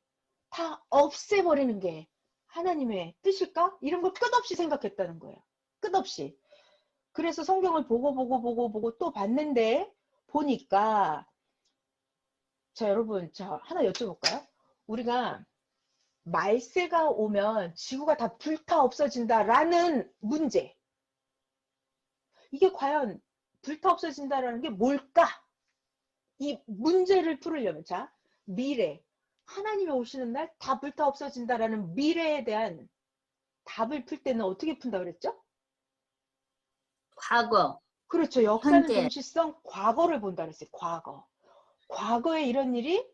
다 없애버리는 게 하나님의 뜻일까? 이런 걸 끝없이 생각했다는 거예요. 끝없이. 그래서 성경을 보고 또 봤는데 보니까 자, 여러분, 하나 여쭤볼까요? 우리가 말세가 오면 지구가 다 불타 없어진다라는 문제. 이게 과연 불타 없어진다라는 게 뭘까? 이 문제를 풀으려면 미래, 하나님이 오시는 날 다 불타 없어진다라는 미래에 대한 답을 풀 때는 어떻게 푼다 그랬죠? 과거. 그렇죠. 역사는 현재. 동시성 과거를 본다 그랬어요. 과거. 과거에 이런 일이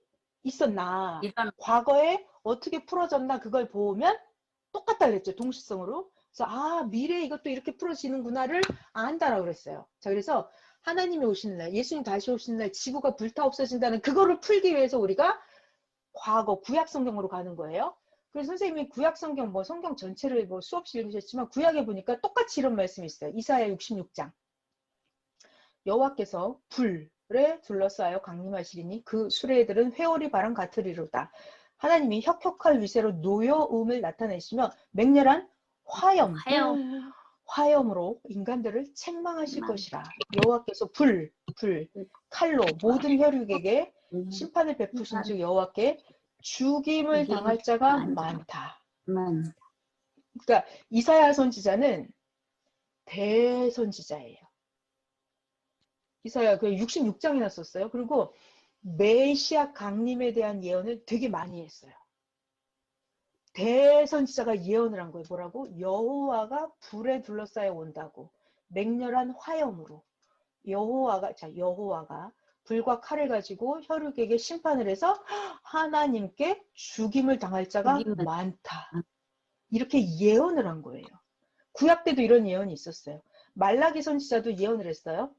있었나, 이런 과거에 어떻게 풀어졌나 그걸 보면 똑같다 그랬죠. 동시성으로. 그래서 아, 미래에 이것도 이렇게 풀어지는구나를 안다라고 그랬어요. 자, 그래서 하나님이 오시는 날, 예수님 다시 오시는 날 지구가 불타 없어진다는 그거를 풀기 위해서 우리가 과거 구약 성경으로 가는 거예요. 그래서 선생님이 구약 성경 뭐 성경 전체를 뭐 수없이 읽으셨지만 구약에 보니까 똑같이 이런 말씀이 있어요. 이사야 66장. 여호와께서 불에 둘러싸여 강림하시리니 그 수레들은 회오리 바람 같으리로다. 하나님이 혁혁할 위세로 노여움을 나타내시며 맹렬한 화염, 화염. 화염으로 인간들을 책망하실 것이라. 여호와께서 칼로 모든 혈육에게 심판을 베푸신 즉 여호와께 죽임을 당할 자가 많다. 그러니까 이사야 선지자는 대선지자예요. 이사야 그 66장이나 썼어요. 그리고 메시아 강림에 대한 예언을 되게 많이 했어요. 대선지자가 예언을 한 거예요. 뭐라고? 여호와가 불에 둘러싸여 온다고. 맹렬한 화염으로. 여호와가 불과 칼을 가지고 혈육에게 심판을 해서 하나님께 죽임을 당할 자가 많다. 이렇게 예언을 한 거예요. 구약 때도 이런 예언이 있었어요. 말라기 선지자도 예언을 했어요.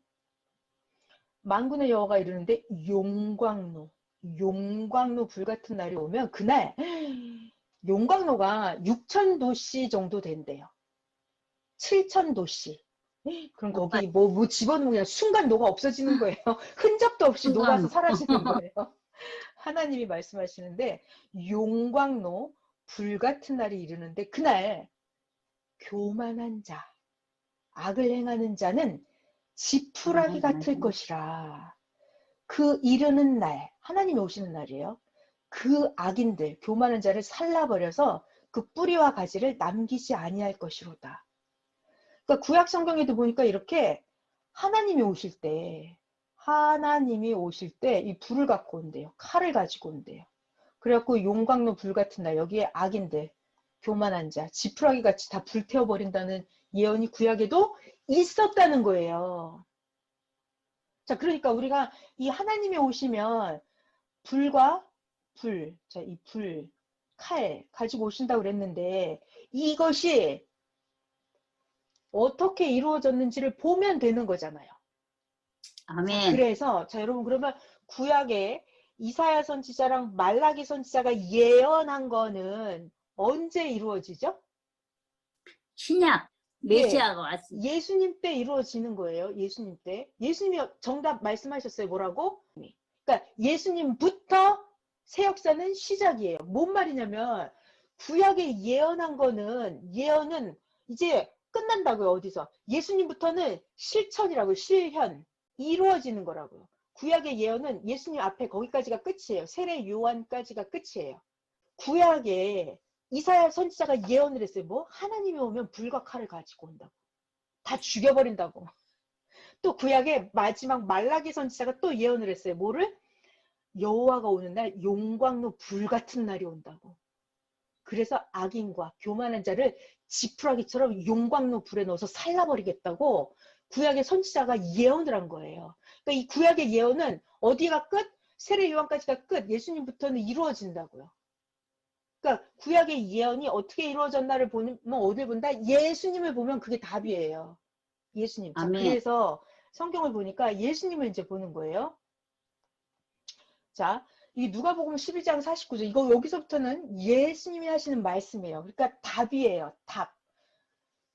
만군의 여호와가 이르는데 용광로 불같은 날이 오면 그날 용광로가 6,000도씨 정도 된대요. 7,000도씨. 그럼 거기 뭐 집어넣으면 그냥 순간 녹아 없어지는 거예요. 흔적도 없이 녹아서 사라지는 거예요. 하나님이 말씀하시는데 용광로 불같은 날이 이르는데 그날 교만한 자, 악을 행하는 자는 지푸라기 같을 것이라. 그 이르는 날, 하나님이 오시는 날이에요. 그 악인들, 교만한 자를 살라버려서 그 뿌리와 가지를 남기지 아니할 것이로다. 그러니까 구약 성경에도 보니까 이렇게 하나님이 오실 때 이 불을 갖고 온대요. 칼을 가지고 온대요. 그래갖고 용광로 불 같은 날 여기에 악인들, 교만한 자, 지푸라기 같이 다 불태워버린다는 예언이 구약에도 있었다는 거예요. 자, 그러니까 우리가 이 하나님이 오시면 불과 칼 가지고 오신다고 그랬는데 이것이 어떻게 이루어졌는지를 보면 되는 거잖아요. 아멘. 자, 그래서 여러분 그러면 구약에 이사야 선지자랑 말라기 선지자가 예언한 거는 언제 이루어지죠? 신약 메시아가 왔습니다. 예수님 때 이루어지는 거예요. 예수님 때. 예수님이 정답 말씀하셨어요. 뭐라고? 그러니까 예수님부터 새 역사는 시작이에요. 뭔 말이냐면 구약에 예언한 거는 예언은 이제 끝난다고요. 어디서? 예수님부터는 실천이라고요. 실현. 이루어지는 거라고요. 구약의 예언은 예수님 앞에 거기까지가 끝이에요. 세례 요한까지가 끝이에요. 구약에 이사야 선지자가 예언을 했어요. 뭐? 하나님이 오면 불과 칼을 가지고 온다고. 다 죽여버린다고. 또 구약의 마지막 말라기 선지자가 또 예언을 했어요. 뭐를? 여호와가 오는 날 용광로 불 같은 날이 온다고. 그래서 악인과 교만한 자를 지푸라기처럼 용광로 불에 넣어서 살라버리겠다고 구약의 선지자가 예언을 한 거예요. 그러니까 이 구약의 예언은 어디가 끝? 세례 요한까지가 끝. 예수님부터는 이루어진다고요. 그러니까 구약의 예언이 어떻게 이루어졌나를 보면 어딜 본다? 예수님을 보면 그게 답이에요. 예수님. 자, 그래서 성경을 보니까 예수님을 이제 보는 거예요. 자, 이 누가복음 12장 49절 이거 여기서부터는 예수님이 하시는 말씀이에요. 그러니까 답이에요. 답.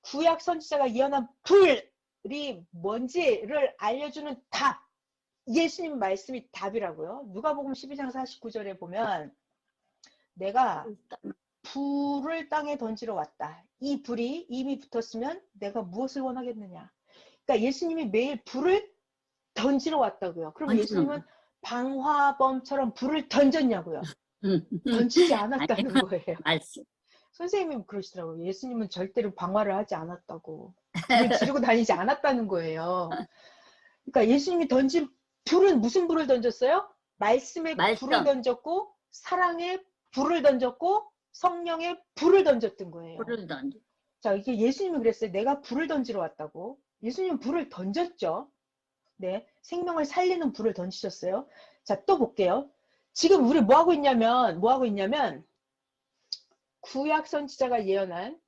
구약 선지자가 예언한 불이 뭔지를 알려주는 답. 예수님 말씀이 답이라고요. 누가복음 12장 49절에 보면 내가 불을 땅에 던지러 왔다. 이 불이 이미 붙었으면 내가 무엇을 원하겠느냐. 그러니까 예수님이 매일 불을 던지러 왔다고요. 그럼 예수님은 방화범처럼 불을 던졌냐고요. 던지지 않았다는 거예요. 선생님이 그러시더라고요. 예수님은 절대로 방화를 하지 않았다고. 불을 지르고 다니지 않았다는 거예요. 그러니까 예수님이 던진 불은 무슨 불을 던졌어요? 말씀의 불을 던졌고 사랑의 불을 던졌고 성령의 불을 던졌던 거예요. 자, 이게 예수님이 그랬어요. 내가 불을 던지러 왔다고. 예수님은 불을 던졌죠. 네, 생명을 살리는 불을 던지셨어요. 자, 또 볼게요. 지금 우리 뭐 하고 있냐면 구약 선지자가 예언한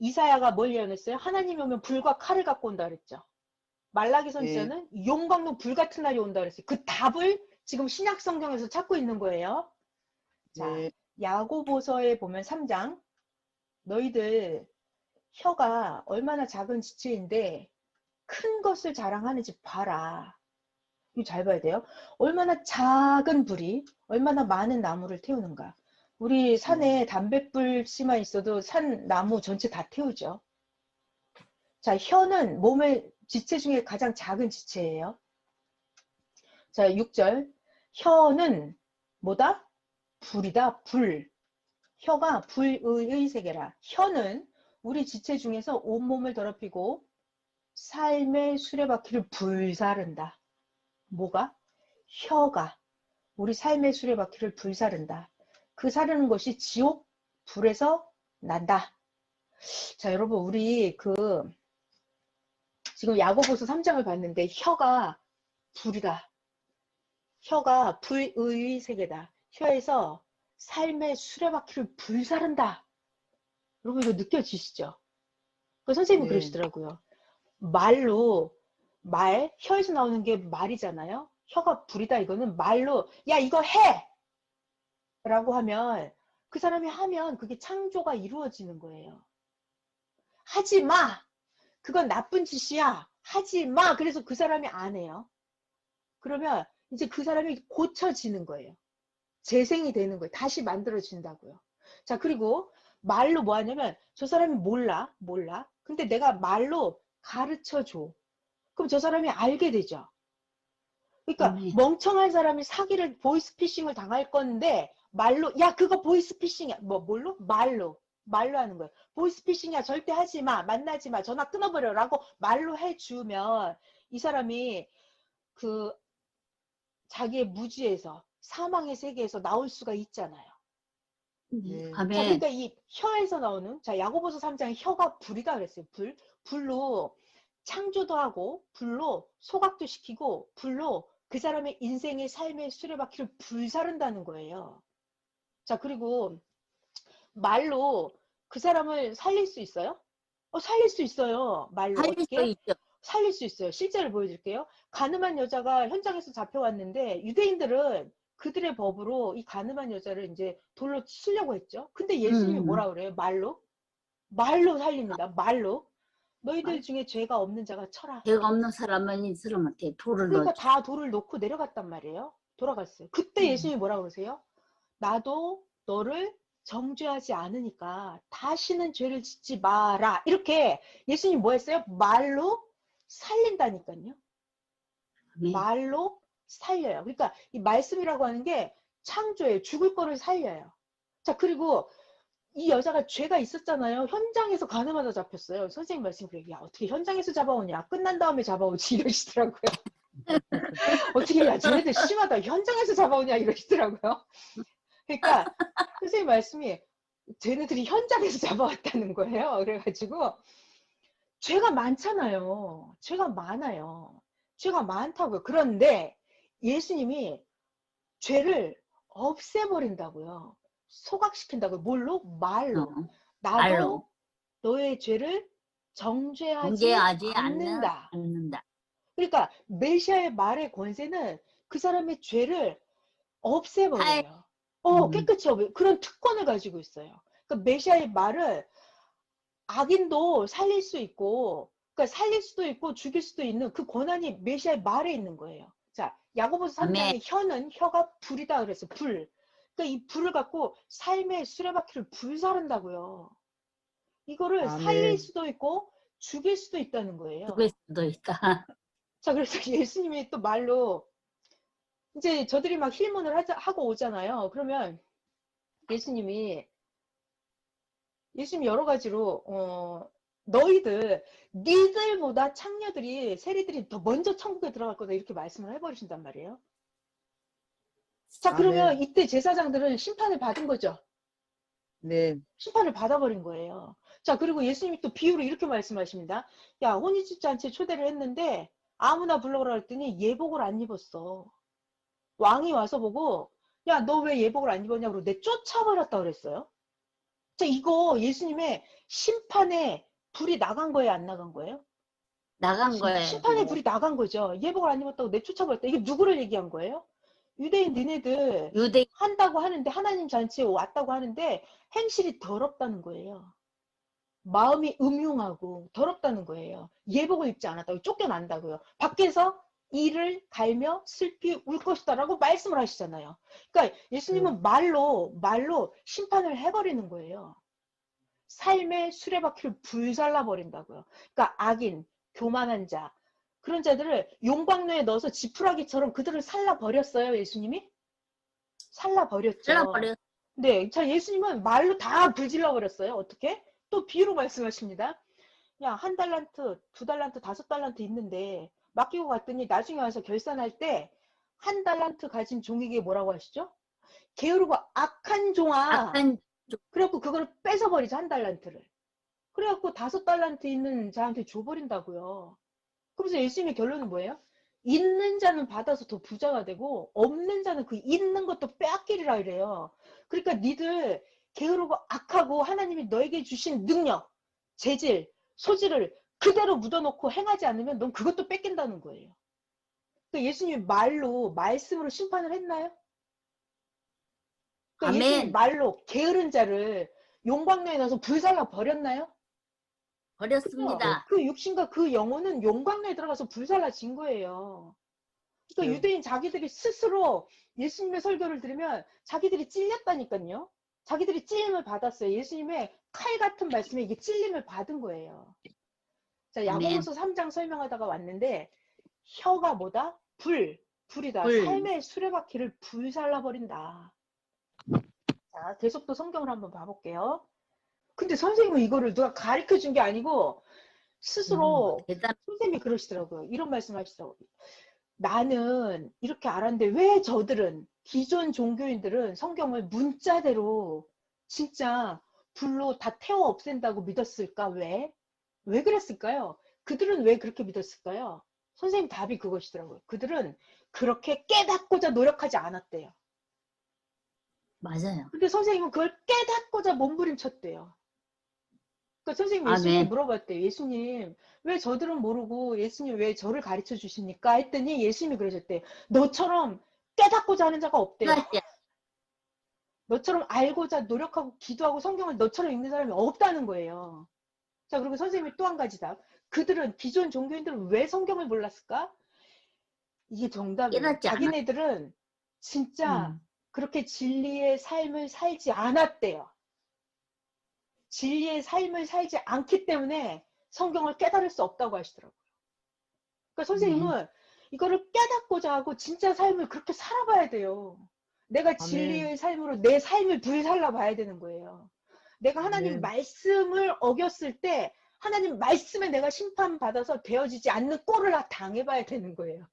이사야가 뭘 예언했어요? 하나님이 오면 불과 칼을 갖고 온다 그랬죠. 말라기 네. 선지자는 용광로 불 같은 날이 온다 그랬어요. 그 답을 지금 신약 성경에서 찾고 있는 거예요. 자, 네. 야고보서에 보면 3장 너희들 혀가 얼마나 작은 지체인데 큰 것을 자랑하는지 봐라. 이거 잘 봐야 돼요. 얼마나 작은 불이 얼마나 많은 나무를 태우는가. 우리 산에 담뱃불 씨만 있어도 산 나무 전체 다 태우죠. 자, 혀는 몸의 지체 중에 가장 작은 지체예요. 자, 6절. 혀는 뭐다? 불이다. 불. 혀가 불의 세계라. 혀는 우리 지체 중에서 온몸을 더럽히고 삶의 수레바퀴를 불사른다. 뭐가? 혀가 우리 삶의 수레바퀴를 불사른다. 그 사르는 것이 지옥 불에서 난다. 자, 여러분 우리 지금 야고보서 3장을 봤는데 혀가 불이다. 혀가 불의 세계다. 혀에서 삶의 수레바퀴를 불사른다. 여러분 이거 느껴지시죠? 그 선생님이 네. 그러시더라고요. 혀에서 나오는 게 말이잖아요. 혀가 불이다 이거는 말로 야 이거 해! 라고 하면 그 사람이 하면 그게 창조가 이루어지는 거예요. 하지 마! 그건 나쁜 짓이야. 하지 마! 그래서 그 사람이 안 해요. 그러면 이제 그 사람이 고쳐지는 거예요. 재생이 되는 거예요. 다시 만들어진다고요. 자, 그리고 말로 뭐 하냐면 저 사람이 몰라. 근데 내가 말로 가르쳐 줘. 그럼 저 사람이 알게 되죠. 그러니까 네. 멍청한 사람이 사기를 보이스피싱을 당할 건데 말로 야 그거 보이스피싱이야. 뭘로? 말로 하는 거예요. 보이스피싱이야. 절대 하지 마. 만나지 마. 전화 끊어버려라고 말로 해주면 이 사람이 그 자기의 무지에서 사망의 세계에서 나올 수가 있잖아요. 네. 자, 아멘. 그러니까 이 혀에서 나오는 자 야고보서 3장에 혀가 불이다 그랬어요. 불로 창조도 하고 불로 소각도 시키고 불로 그 사람의 인생의 삶의 수레바퀴를 불사른다는 거예요. 자, 그리고 말로 그 사람을 살릴 수 있어요? 살릴 수 있어요. 말로 살릴 수 어떻게? 있죠. 살릴 수 있어요. 실제로 보여드릴게요. 가늠한 여자가 현장에서 잡혀왔는데 유대인들은 그들의 법으로 이 가늠한 여자를 이제 돌로 치려고 했죠. 근데 예수님이 뭐라 그래요? 말로 살립니다. 말로. 너희들 중에 죄가 없는 자가 쳐라. 죄가 없는 사람은 이 사람한테 돌을 그러니까 넣어줘. 다 돌을 놓고 내려갔단 말이에요. 돌아갔어요. 그때 예수님이 뭐라 그러세요? 나도 너를 정죄하지 않으니까 다시는 죄를 짓지 마라. 이렇게 예수님 뭐 했어요? 말로 살린다니까요. 아멘. 말로 살려요. 그러니까 이 말씀이라고 하는 게 창조예요. 죽을 거를 살려요. 자, 그리고 이 여자가 죄가 있었잖아요. 현장에서 가늠하다 잡혔어요. 선생님 말씀 그래요. 야, 어떻게 현장에서 잡아오냐? 끝난 다음에 잡아오지 이러시더라고요. 어떻게 야, 쟤네들 심하다. 현장에서 잡아오냐 이러시더라고요. 그러니까 선생님 말씀이 쟤네들이 현장에서 잡아왔다는 거예요. 그래가지고 죄가 많잖아요. 죄가 많아요. 죄가 많다고요. 그런데 예수님이 죄를 없애버린다고요. 소각시킨다고요. 뭘로? 말로. 어, 나도 말로. 너의 죄를 정죄하지 정죄하지 않는다. 않는다. 그러니까 메시아의 말의 권세는 그 사람의 죄를 없애버려요. 깨끗이 그런 특권을 가지고 있어요. 그러니까 메시아의 말을 악인도 살릴 수 있고, 그러니까 살릴 수도 있고 죽일 수도 있는 그 권한이 메시아의 말에 있는 거예요. 자, 야고보서 아멘. 3장에 혀가 불이다 그랬어요. 불. 그러니까 이 불을 갖고 삶의 수레바퀴를 불사른다고요. 이거를 살릴 아멘. 수도 있고 죽일 수도 있다는 거예요. 죽을 수도 있다. 자, 그래서 예수님이 또 말로 이제 저들이 막 힐문을 하고 오잖아요. 그러면 예수님이 여러 가지로 니들보다 창녀들이 세리들이 더 먼저 천국에 들어갈 거다 이렇게 말씀을 해버리신단 말이에요. 자, 그러면 아멘. 이때 제사장들은 심판을 받은 거죠. 네. 심판을 받아버린 거예요. 자, 그리고 예수님이 또 비유로 이렇게 말씀하십니다. 야, 혼인잔치에 초대를 했는데 아무나 불러오라 했더니 예복을 안 입었어. 왕이 와서 보고 야, 너 왜 예복을 안 입었냐고 내 쫓아버렸다 그랬어요. 자, 이거 예수님의 심판에 불이 나간 거예요, 안 나간 거예요? 나간 거예요. 심판의 그거. 불이 나간 거죠. 예복을 안 입었다고 내쫓아버렸다. 이게 누구를 얘기한 거예요? 유대인 니네들 유대 한다고 하는데 하나님 잔치에 왔다고 하는데 행실이 더럽다는 거예요. 마음이 음흉하고 더럽다는 거예요. 예복을 입지 않았다고 쫓겨난다고요. 밖에서 이를 갈며 슬피 울 것이다라고 말씀을 하시잖아요. 그러니까 예수님은 말로 심판을 해버리는 거예요. 삶의 수레바퀴를 불살라 버린다고요. 그러니까 악인, 교만한 자, 그런 자들을 용광로에 넣어서 지푸라기처럼 그들을 살라 버렸어요. 예수님이 살라 버렸죠. 잘라버려. 네, 자 예수님은 말로 다 불질러 버렸어요. 어떻게? 또 비유로 말씀하십니다. 야, 1달란트, 2달란트, 5달란트 있는데 맡기고 갔더니 나중에 와서 결산할 때 1달란트 가진 종에게 뭐라고 하시죠? 게으르고 악한 종아. 악한 그래갖고 그걸 뺏어버리죠, 1달란트를. 그래갖고 5달란트 있는 자한테 줘버린다고요. 그래서 예수님의 결론은 뭐예요? 있는 자는 받아서 더 부자가 되고 없는 자는 그 있는 것도 빼앗기리라 이래요. 그러니까 니들 게으르고 악하고 하나님이 너에게 주신 능력, 재질, 소질을 그대로 묻어놓고 행하지 않으면 넌 그것도 뺏긴다는 거예요. 그러니까 예수님이 말씀으로 심판을 했나요? 그러니까 아멘. 예수님이 말로 게으른 자를 용광로에 넣어서 불살라 버렸나요? 버렸습니다. 그 육신과 그 영혼은 용광로에 들어가서 불살라진 거예요. 그러니까 유대인 자기들이 스스로 예수님의 설교를 들으면 자기들이 찔렸다니까요. 자기들이 찔림을 받았어요. 예수님의 칼 같은 말씀에 이게 찔림을 받은 거예요. 자, 야고보서 3장 설명하다가 왔는데 혀가 뭐다? 불이다. 불. 삶의 수레바퀴를 불살라 버린다. 자, 계속 또 성경을 한번 봐볼게요. 근데 선생님은 이거를 누가 가르쳐 준 게 아니고 스스로 대단. 선생님이 그러시더라고요. 이런 말씀 하시더라고요. 나는 이렇게 알았는데 왜 저들은 기존 종교인들은 성경을 문자대로 진짜 불로 다 태워 없앤다고 믿었을까? 왜? 왜 그랬을까요? 그들은 왜 그렇게 믿었을까요? 선생님 답이 그것이더라고요. 그들은 그렇게 깨닫고자 노력하지 않았대요. 맞아요. 근데 선생님은 그걸 깨닫고자 몸부림쳤대요. 그러니까 선생님 예수님께 아멘. 물어봤대요. 예수님 왜 저들은 모르고 예수님 왜 저를 가르쳐 주십니까? 했더니 예수님이 그러셨대요. 너처럼 깨닫고자 하는 자가 없대요. 너처럼 알고자 노력하고 기도하고 성경을 너처럼 읽는 사람이 없다는 거예요. 자, 그리고 선생님이 또 한 가지 답. 그들은 기존 종교인들은 왜 성경을 몰랐을까? 이게 정답이에요. 깨닫지 않았. 자기네들은 진짜 그렇게 진리의 삶을 살지 않았대요. 진리의 삶을 살지 않기 때문에 성경을 깨달을 수 없다고 하시더라고요. 그러니까 선생님은 이거를 깨닫고자 하고 진짜 삶을 그렇게 살아봐야 돼요. 내가 진리의 삶으로 내 삶을 불살라 봐야 되는 거예요. 내가 하나님 말씀을 어겼을 때 하나님 말씀에 내가 심판받아서 되어지지 않는 꼴을 당해봐야 되는 거예요.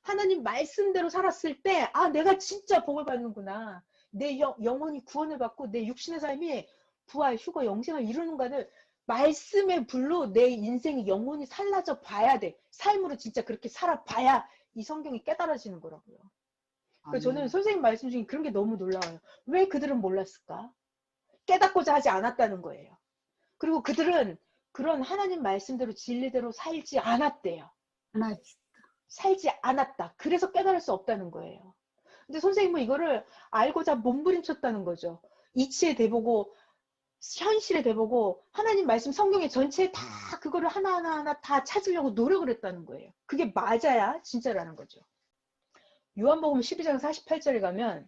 하나님 말씀대로 살았을 때 아, 내가 진짜 복을 받는구나. 내 영혼이 구원을 받고 내 육신의 삶이 부활, 휴거, 영생을 이루는가를 말씀의 불로 내 인생의 영혼이 살라져 봐야 돼. 삶으로 진짜 그렇게 살아봐야 이 성경이 깨달아지는 거라고요. 그러니까 저는 선생님 말씀 중에 그런 게 너무 놀라워요. 왜 그들은 몰랐을까? 깨닫고자 하지 않았다는 거예요. 그리고 그들은 그런 하나님 말씀대로 진리대로 살지 않았대요. 살지 않았다. 그래서 깨달을 수 없다는 거예요. 근데 선생님은 이거를 알고자 몸부림쳤다는 거죠. 이치에 대보고 현실에 대보고 하나님 말씀 성경의 전체에 다 그거를 하나하나 다 찾으려고 노력을 했다는 거예요. 그게 맞아야 진짜라는 거죠. 요한복음 12장 48절에 가면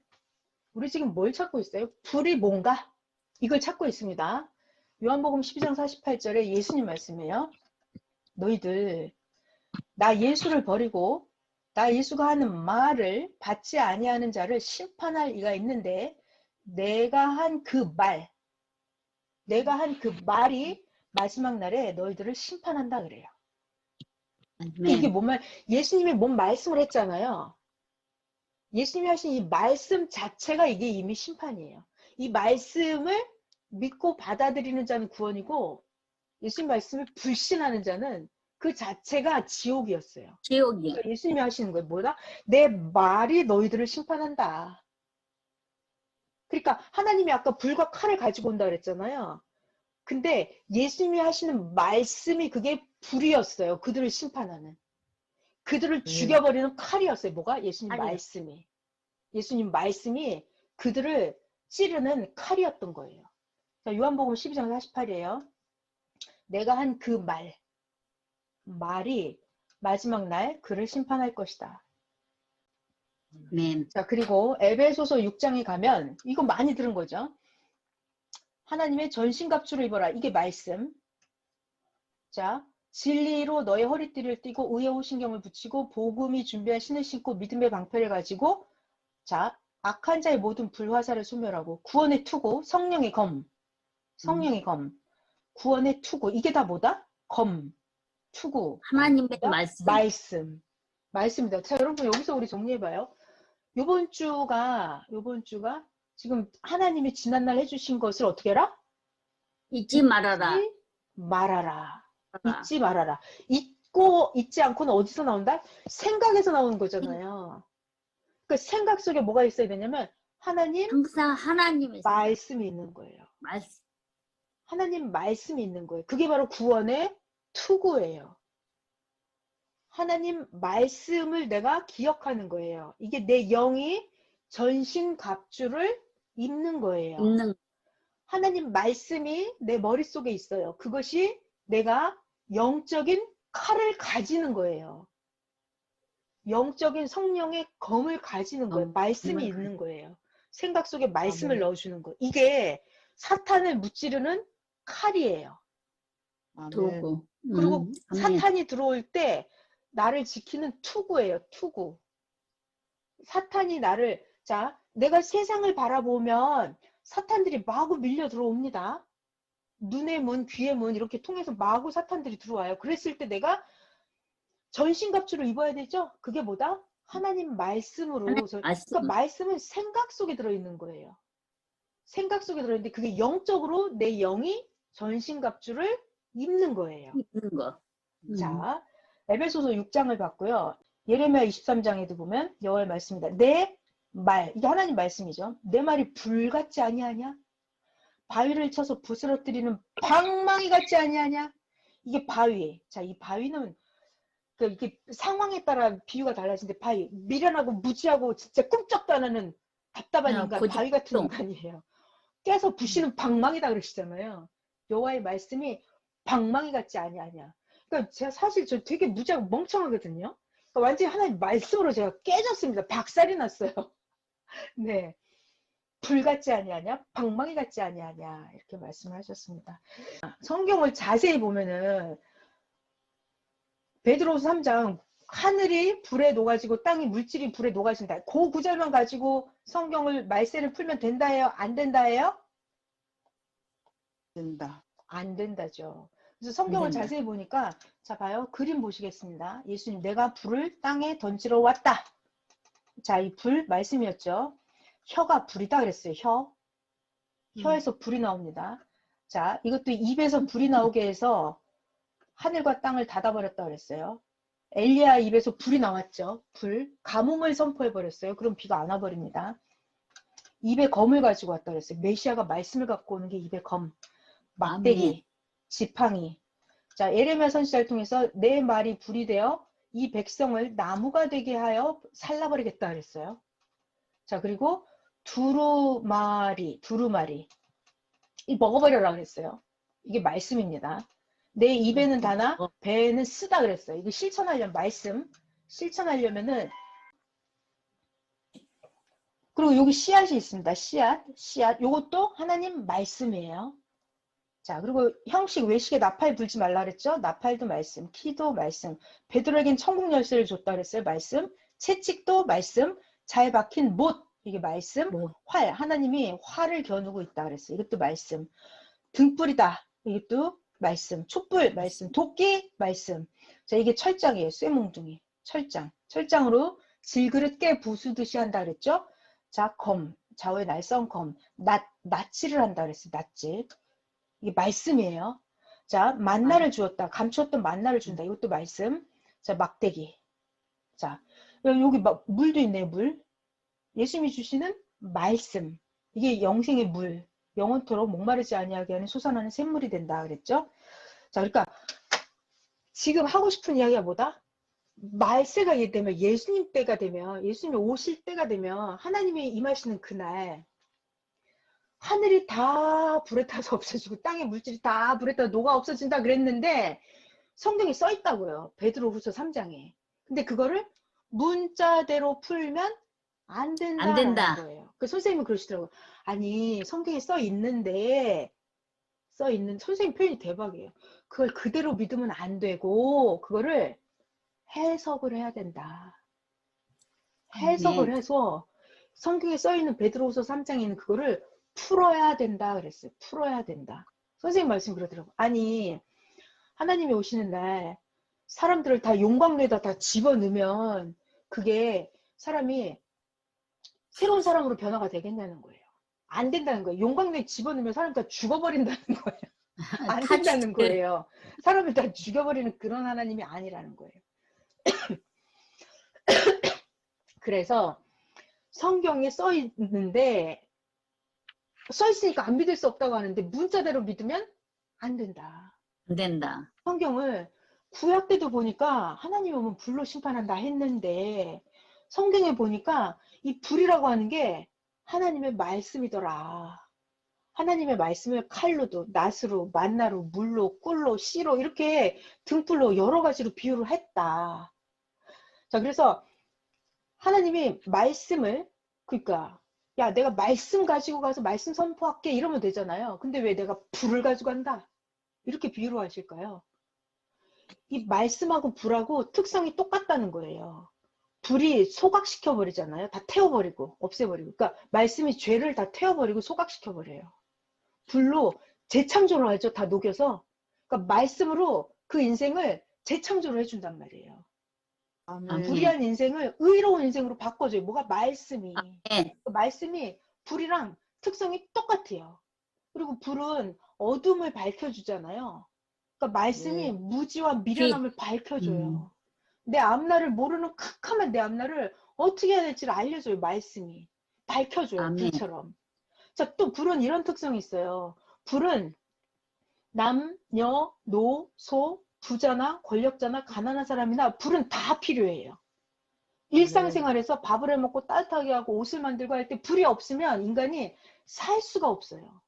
우리 지금 뭘 찾고 있어요? 불이 뭔가? 이걸 찾고 있습니다. 요한복음 12장 48절에 예수님 말씀이에요. 너희들 나 예수를 버리고 나 예수가 하는 말을 받지 아니하는 자를 심판할 이가 있는데 내가 한 그 말이 마지막 날에 너희들을 심판한다 그래요. 이게 뭔 말? 예수님이 뭔 말씀을 했잖아요. 예수님이 하신 이 말씀 자체가 이게 이미 심판이에요. 이 말씀을 믿고 받아들이는 자는 구원이고 예수님 말씀을 불신하는 자는 그 자체가 지옥이었어요. 지옥이. 그러니까 예수님이 하시는 거예요. 뭐다? 내 말이 너희들을 심판한다. 그러니까 하나님이 아까 불과 칼을 가지고 온다 그랬잖아요. 근데 예수님이 하시는 말씀이 그게 불이었어요. 그들을 심판하는. 그들을 죽여버리는 칼이었어요. 뭐가? 예수님 칼이요. 말씀이. 예수님 말씀이 그들을 찌르는 칼이었던 거예요. 자, 요한복음 12장 48이에요. 내가 한 그 말이 마지막 날 그를 심판할 것이다. 아멘. 자, 그리고 에베소서 6장에 가면 이거 많이 들은 거죠. 하나님의 전신갑주를 입어라. 이게 말씀. 자, 진리로 너의 허리띠를 띠고 의의 호신경을 붙이고 복음이 준비한 신을 신고 믿음의 방패를 가지고 자, 악한 자의 모든 불화살을 소멸하고 구원의 투구, 성령의 검, 구원의 투구. 이게 다 뭐다? 검, 투구. 하나님의 뭐다? 말씀. 말씀입니다. 자, 여러분 여기서 우리 정리해봐요. 요번 주가 지금 하나님이 지난날 해주신 것을 어떻게 해라? 잊지 말아라. 잊지 말아라. 잊지 않고는 어디서 나온다? 생각에서 나오는 거잖아요. 그 생각 속에 뭐가 있어야 되냐면 하나님 항상 하나님의 말씀이 있는 거예요. 말씀. 하나님 말씀이 있는 거예요. 그게 바로 구원의 투구예요. 하나님 말씀을 내가 기억하는 거예요. 이게 내 영이 전신갑주를 입는 거예요. 있는 하나님 말씀이 내 머릿속에 있어요. 그것이 내가 영적인 칼을 가지는 거예요. 영적인 성령의 검을 가지는 거예요. 말씀이 있는 거예요. 생각 속에 말씀을 넣어주는 거예요. 이게 사탄을 무찌르는 칼이에요. 도구. 그리고 아멘. 사탄이 들어올 때 나를 지키는 투구예요. 투구. 사탄이 나를 자, 내가 세상을 바라보면 사탄들이 마구 밀려 들어옵니다. 눈의 문, 귀의 문 이렇게 통해서 마구 사탄들이 들어와요. 그랬을 때 내가 전신갑주를 입어야 되죠? 그게 뭐다? 하나님 말씀으로. 말씀. 그러니까 말씀은 생각 속에 들어있는 거예요. 생각 속에 들어있는데 그게 영적으로 내 영이 전신갑주를 입는 거예요. 있는 거. 자, 에베소서 6장을 봤고요. 예레미야 23장에도 보면 여호와의 말씀입니다. 내 말, 이게 하나님 말씀이죠. 내 말이 불 같지 아니하냐? 바위를 쳐서 부스러뜨리는 방망이 같지 아니하냐? 이게 바위. 자, 이 바위는 이게 상황에 따라 비유가 달라지는데 바위, 미련하고 무지하고 진짜 꿈쩍도 안 하는 답답한 인간, 바위 같은 인간이에요. 깨서 부시는 방망이다 그러시잖아요. 여호와의 말씀이 방망이 같지 아니하냐. 그러니까 제가 사실 저 되게 무지하고 멍청하거든요. 그러니까 완전히 하나님 말씀으로 제가 깨졌습니다. 박살이 났어요. 네, 불 같지 아니하냐, 방망이 같지 아니하냐 이렇게 말씀을 하셨습니다. 성경을 자세히 보면은 베드로서 3장 하늘이 불에 녹아지고 땅이 물질이 불에 녹아진다. 그 구절만 가지고 성경을 말세를 풀면 된다예요? 안 된다예요? 된다. 안 된다죠. 그래서 성경을 자세히 보니까 자 봐요. 그림 보시겠습니다. 예수님 내가 불을 땅에 던지러 왔다. 자, 이 불 말씀이었죠. 혀가 불이다 그랬어요. 혀에서 불이 나옵니다. 자, 이것도 입에서 불이 나오게 해서 하늘과 땅을 닫아버렸다 그랬어요. 엘리야 입에서 불이 나왔죠. 불. 가뭄을 선포해버렸어요. 그럼 비가 안 와버립니다. 입에 검을 가지고 왔다 그랬어요. 메시아가 말씀을 갖고 오는 게 입에 검. 막대기, 지팡이. 자, 예레미야 선지자를 통해서 내 말이 불이 되어 이 백성을 나무가 되게 하여 살라버리겠다 그랬어요. 자, 그리고 두루마리. 이 먹어버려라 그랬어요. 이게 말씀입니다. 내 입에는 다나 배에는 쓰다 그랬어요. 이거 실천하려면 말씀 실천하려면은. 그리고 여기 씨앗이 있습니다. 씨앗 요것도 하나님 말씀이에요. 자, 그리고 형식 외식에 나팔 불지 말라 그랬죠. 나팔도 말씀, 키도 말씀. 베드로에겐 천국 열쇠를 줬다 그랬어요. 말씀. 채찍도 말씀. 잘 박힌 못, 이게 말씀. 활, 하나님이 활을 겨누고 있다 그랬어요. 이것도 말씀. 등불이다, 이것도 말씀. 촛불 말씀. 도끼 말씀. 자, 이게 철장이에요. 쇠몽둥이. 철장으로 질그릇 깨 부수듯이 한다 그랬죠. 자, 검, 좌우의 날선 검. 낫질을 한다 그랬어요. 낫질. 이게 말씀이에요. 자, 만나를 주었다. 감추었던 만나를 준다. 이것도 말씀. 자, 막대기. 자, 여기 물도 있네요. 물. 예수님이 주시는 말씀. 이게 영생의 물. 영원토록 목마르지 아니하게 하는 솟아나는 샘물이 된다 그랬죠. 자, 그러니까 지금 하고 싶은 이야기가 뭐다? 말세가 되면, 예수님 때가 되면, 예수님이 오실 때가 되면, 하나님이 임하시는 그날 하늘이 다 불에 타서 없어지고 땅의 물질이 다 불에 타서 녹아 없어진다 그랬는데 성경에 써 있다고요. 베드로후서 3장에. 근데 그거를 문자대로 풀면 안 안 된다라는 된다. 거예요. 그 선생님은 그러시더라고요. 아니, 성경에 써 있는데 선생님 표현이 대박이에요. 그걸 그대로 믿으면 안 되고 그거를 해석을 해야 된다. 해석을 아멘. 해서 성경에 써 있는 베드로후서 3장에 있는 그거를 풀어야 된다 그랬어요. 풀어야 된다. 선생님 말씀 그러더라고요. 아니, 하나님이 오시는 날 사람들을 다 용광로에다 다 집어넣으면 그게 사람이 새로운 사람으로 변화가 되겠냐는 거예요. 안 된다는 거예요. 용광로에 집어넣으면 사람 다 죽어버린다는 거예요. 안 다 된다는 거예요. 사람을 다 죽여버리는 그런 하나님이 아니라는 거예요. 그래서 성경에 써 있으니까 안 믿을 수 없다고 하는데 문자대로 믿으면 안 된다. 안 된다. 성경을 구약 때도 보니까 하나님 오면 불로 심판한다 했는데 성경에 보니까 이 불이라고 하는 게 하나님의 말씀이더라. 하나님의 말씀을 칼로도, 낫으로, 만나로, 물로, 꿀로, 씨로 이렇게 등불로 여러 가지로 비유를 했다. 자, 그래서 하나님이 말씀을, 그러니까 야, 내가 말씀 가지고 가서 말씀 선포할게 이러면 되잖아요. 근데 왜 내가 불을 가지고 간다? 이렇게 비유로 하실까요? 이 말씀하고 불하고 특성이 똑같다는 거예요. 불이 소각시켜 버리잖아요. 다 태워버리고 없애버리고. 그러니까 말씀이 죄를 다 태워버리고 소각시켜 버려요. 불로 재창조를 하죠. 다 녹여서. 그러니까 말씀으로 그 인생을 재창조를 해준단 말이에요. 아멘. 불의한 인생을 의로운 인생으로 바꿔줘요. 뭐가 말씀이. 아멘. 그 말씀이 불이랑 특성이 똑같아요. 그리고 불은 어둠을 밝혀주잖아요. 그러니까 말씀이 네. 무지와 미련함을 밝혀줘요. 내 앞날을 모르는 캄캄한 내 앞날을 어떻게 해야 될지를 알려줘요. 말씀이. 밝혀줘요. 아멘. 불처럼. 자, 또 불은 이런 특성이 있어요. 불은 남, 여, 노, 소, 부자나 권력자나 가난한 사람이나 불은 다 필요해요. 일상생활에서 밥을 해 먹고 따뜻하게 하고 옷을 만들고 할 때 불이 없으면 인간이 살 수가 없어요.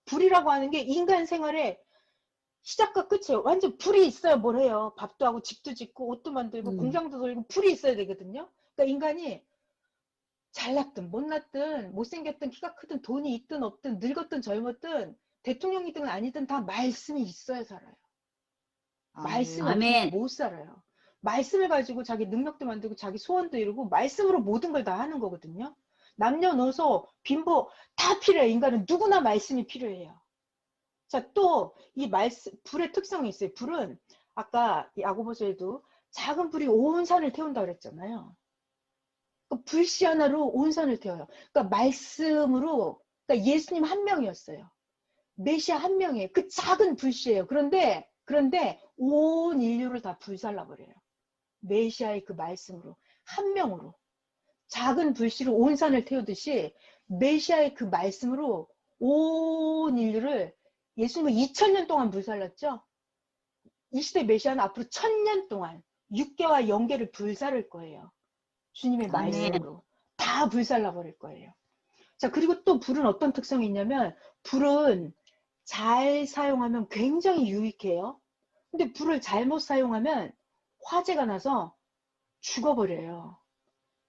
불이라고 하는 게 인간 생활의 시작과 끝이에요. 완전 불이 있어야 뭘 해요. 밥도 하고 집도 짓고 옷도 만들고 공장도 돌리고 불이 있어야 되거든요. 그러니까 인간이 잘났든 못났든 못생겼든 키가 크든 돈이 있든 없든 늙었든 젊었든 대통령이든 아니든 다 말씀이 있어야 살아요. 말씀이 없으면 아멘. 못 살아요. 말씀을 가지고 자기 능력도 만들고 자기 소원도 이루고 말씀으로 모든 걸 다 하는 거거든요. 남녀노소 빈부 다 필요해요. 인간은 누구나 말씀이 필요해요. 자, 또 이 말씀 불의 특성이 있어요. 불은 아까 야고보서에도 작은 불이 온 산을 태운다 그랬잖아요. 그 불씨 하나로 온 산을 태워요. 그러니까 말씀으로, 그러니까 예수님 한 명이었어요. 메시아 한 명이에요. 그 작은 불씨예요. 그런데 온 인류를 다 불살라 버려요. 메시아의 그 말씀으로, 한 명으로. 작은 불씨로 온 산을 태우듯이 메시아의 그 말씀으로 온 인류를, 예수님은 2000년 동안 불살랐죠. 이 시대 메시아는 앞으로 1000년 동안 6개와 0개를 불살을 거예요. 주님의 아멘. 말씀으로 다 불살라 버릴 거예요. 자, 그리고 또 불은 어떤 특성이 있냐면 불은 잘 사용하면 굉장히 유익해요. 근데 불을 잘못 사용하면 화재가 나서 죽어버려요.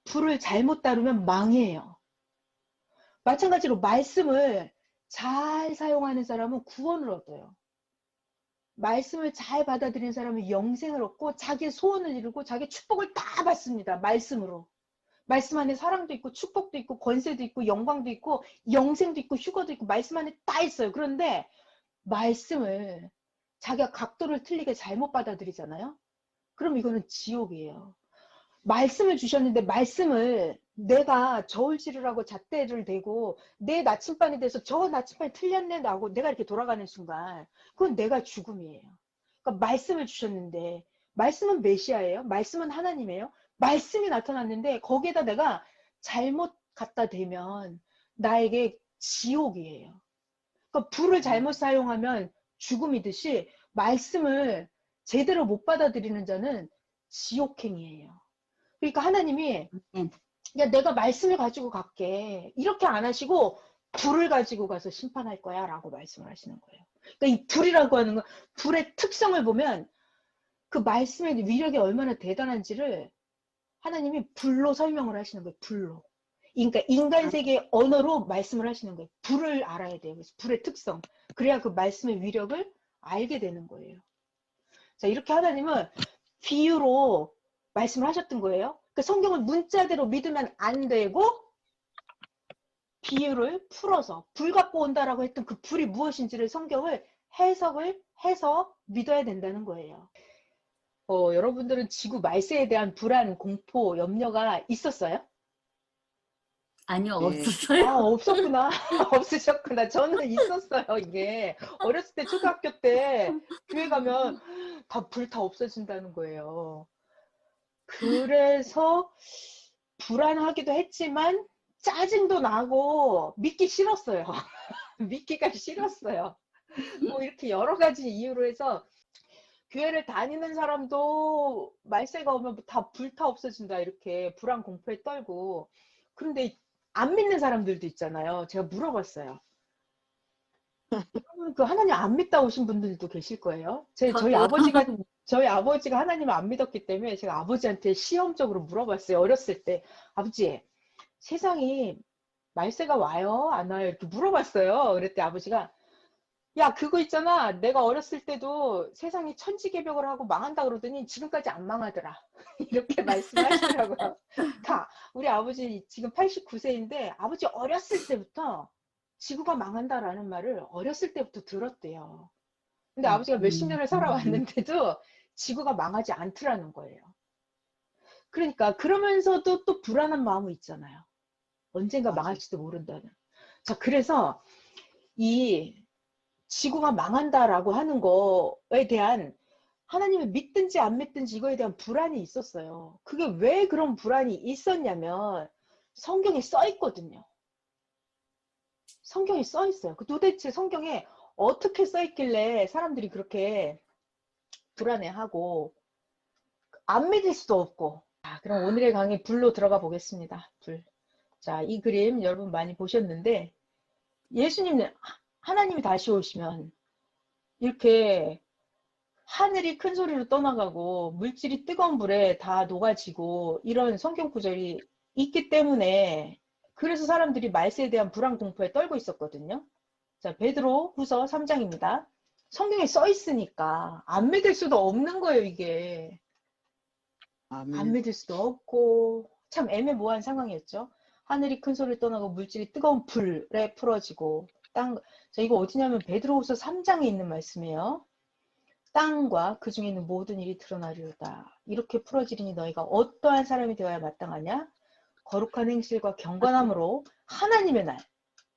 불을 잘못 다루면 망해요. 마찬가지로 말씀을 잘 사용하는 사람은 구원을 얻어요. 말씀을 잘 받아들이는 사람은 영생을 얻고 자기의 소원을 이루고 자기의 축복을 다 받습니다. 말씀으로. 말씀 안에 사랑도 있고 축복도 있고 권세도 있고 영광도 있고 영생도 있고 휴거도 있고 말씀 안에 다 있어요. 그런데 말씀을 자기가 각도를 틀리게 잘못 받아들이잖아요. 그럼 이거는 지옥이에요. 말씀을 주셨는데 말씀을 내가 저울 지르라고 잣대를 대고 내 나침반에 대해서 저 나침반이 틀렸네 하고 내가 이렇게 돌아가는 순간 그건 내가 죽음이에요. 그러니까 말씀을 주셨는데 말씀은 메시아예요. 말씀은 하나님이에요. 말씀이 나타났는데 거기에다 내가 잘못 갖다 대면 나에게 지옥이에요. 그러니까 불을 잘못 사용하면 죽음이듯이 말씀을 제대로 못 받아들이는 자는 지옥행이에요. 그러니까 하나님이 네. 야 내가 말씀을 가지고 갈게 이렇게 안 하시고 불을 가지고 가서 심판할 거야 라고 말씀을 하시는 거예요. 그러니까 이 불이라고 하는 건 불의 특성을 보면 그 말씀의 위력이 얼마나 대단한지를 하나님이 불로 설명을 하시는 거예요. 불로. 그러니까 인간 세계의 언어로 말씀을 하시는 거예요. 불을 알아야 돼요. 그래서 불의 특성. 그래야 그 말씀의 위력을 알게 되는 거예요. 자, 이렇게 하나님은 비유로 말씀을 하셨던 거예요. 그 성경을 문자대로 믿으면 안 되고 비유를 풀어서 불 갖고 온다라고 했던 그 불이 무엇인지를 성경을 해석을 해서 믿어야 된다는 거예요. 여러분들은 지구 말세에 대한 불안, 공포, 염려가 있었어요? 아니요, 네. 없었어요. 아, 없었구나. 없으셨구나. 저는 있었어요, 이게. 어렸을 때, 초등학교 때, 교회 가면 다 불 다 없어진다는 거예요. 그래서 불안하기도 했지만, 짜증도 나고, 믿기 싫었어요. 믿기가 싫었어요. 뭐, 이렇게 여러 가지 이유로 해서, 교회를 다니는 사람도 말세가 오면 다 불 다 없어진다, 이렇게 불안 공포에 떨고. 그런데 안 믿는 사람들도 있잖아요. 제가 물어봤어요. 여러분, 그 하나님 안 믿다 오신 분들도 계실 거예요. 저희 저도. 아버지가 하나님을 안 믿었기 때문에 제가 아버지한테 시험적으로 물어봤어요. 어렸을 때. 아버지, 세상이 말세가 와요? 안 와요? 이렇게 물어봤어요. 그랬더니 아버지가 야, 그거 있잖아. 내가 어렸을 때도 세상이 천지개벽을 하고 망한다 그러더니 지금까지 안 망하더라. 이렇게 말씀하시더라고요. 그러니까 우리 아버지 지금 89세인데 아버지 어렸을 때부터 지구가 망한다라는 말을 어렸을 때부터 들었대요. 근데 아버지가 몇십 년을 살아왔는데도 지구가 망하지 않더라는 거예요. 그러니까 그러면서도 또 불안한 마음이 있잖아요. 언젠가 맞아요. 망할지도 모른다는. 자, 그래서 이 지구가 망한다라고 하는 거에 대한 하나님을 믿든지 안 믿든지 이거에 대한 불안이 있었어요. 그게 왜 그런 불안이 있었냐면 성경에 써 있거든요. 성경에 써 있어요. 그 도대체 성경에 어떻게 써 있길래 사람들이 그렇게 불안해하고 안 믿을 수도 없고. 자, 그럼 오늘의 강의 불로 들어가 보겠습니다. 불. 자, 이 그림 여러분 많이 보셨는데 예수님, 하나님이 다시 오시면 이렇게 하늘이 큰 소리로 떠나가고 물질이 뜨거운 불에 다 녹아지고 이런 성경 구절이 있기 때문에 그래서 사람들이 말세에 대한 불안 공포에 떨고 있었거든요. 자, 베드로 후서 3장입니다. 성경에 써 있으니까 안 믿을 수도 없는 거예요, 이게. 안 아멘. 믿을 수도 없고 참 애매모호한 상황이었죠. 하늘이 큰 소리를 떠나고 물질이 뜨거운 불에 풀어지고 자, 이거 어디냐면 베드로후서 3장에 있는 말씀이에요. 땅과 그 중에 있는 모든 일이 드러나리로다. 이렇게 풀어지리니 너희가 어떠한 사람이 되어야 마땅하냐? 거룩한 행실과 경건함으로 하나님의 날,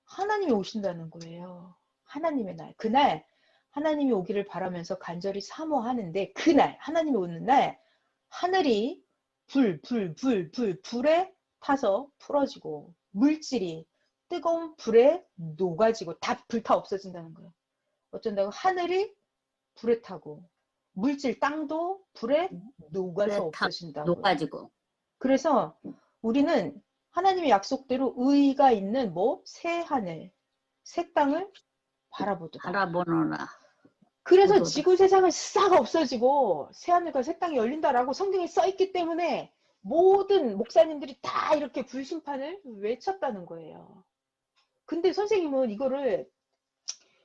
하나님이 오신다는 거예요. 하나님의 날, 그날 하나님이 오기를 바라면서 간절히 사모하는데 그날, 하나님이 오는 날 하늘이 불에 타서 풀어지고 물질이 뜨거운 불에 녹아지고 다 불 타 없어진다는 거예요. 어쩐다고 하늘이 불에 타고 물질 땅도 불에 녹아서 없어진다고. 녹아지고. 그래서 우리는 하나님의 약속대로 의가 있는 새 하늘, 새 땅을 바라보도다. 바라보노라. 그래서 보도다. 지구 세상은 싹 없어지고 새 하늘과 새 땅이 열린다라고 성경에 써 있기 때문에 모든 목사님들이 다 이렇게 불심판을 외쳤다는 거예요. 근데 선생님은 이거를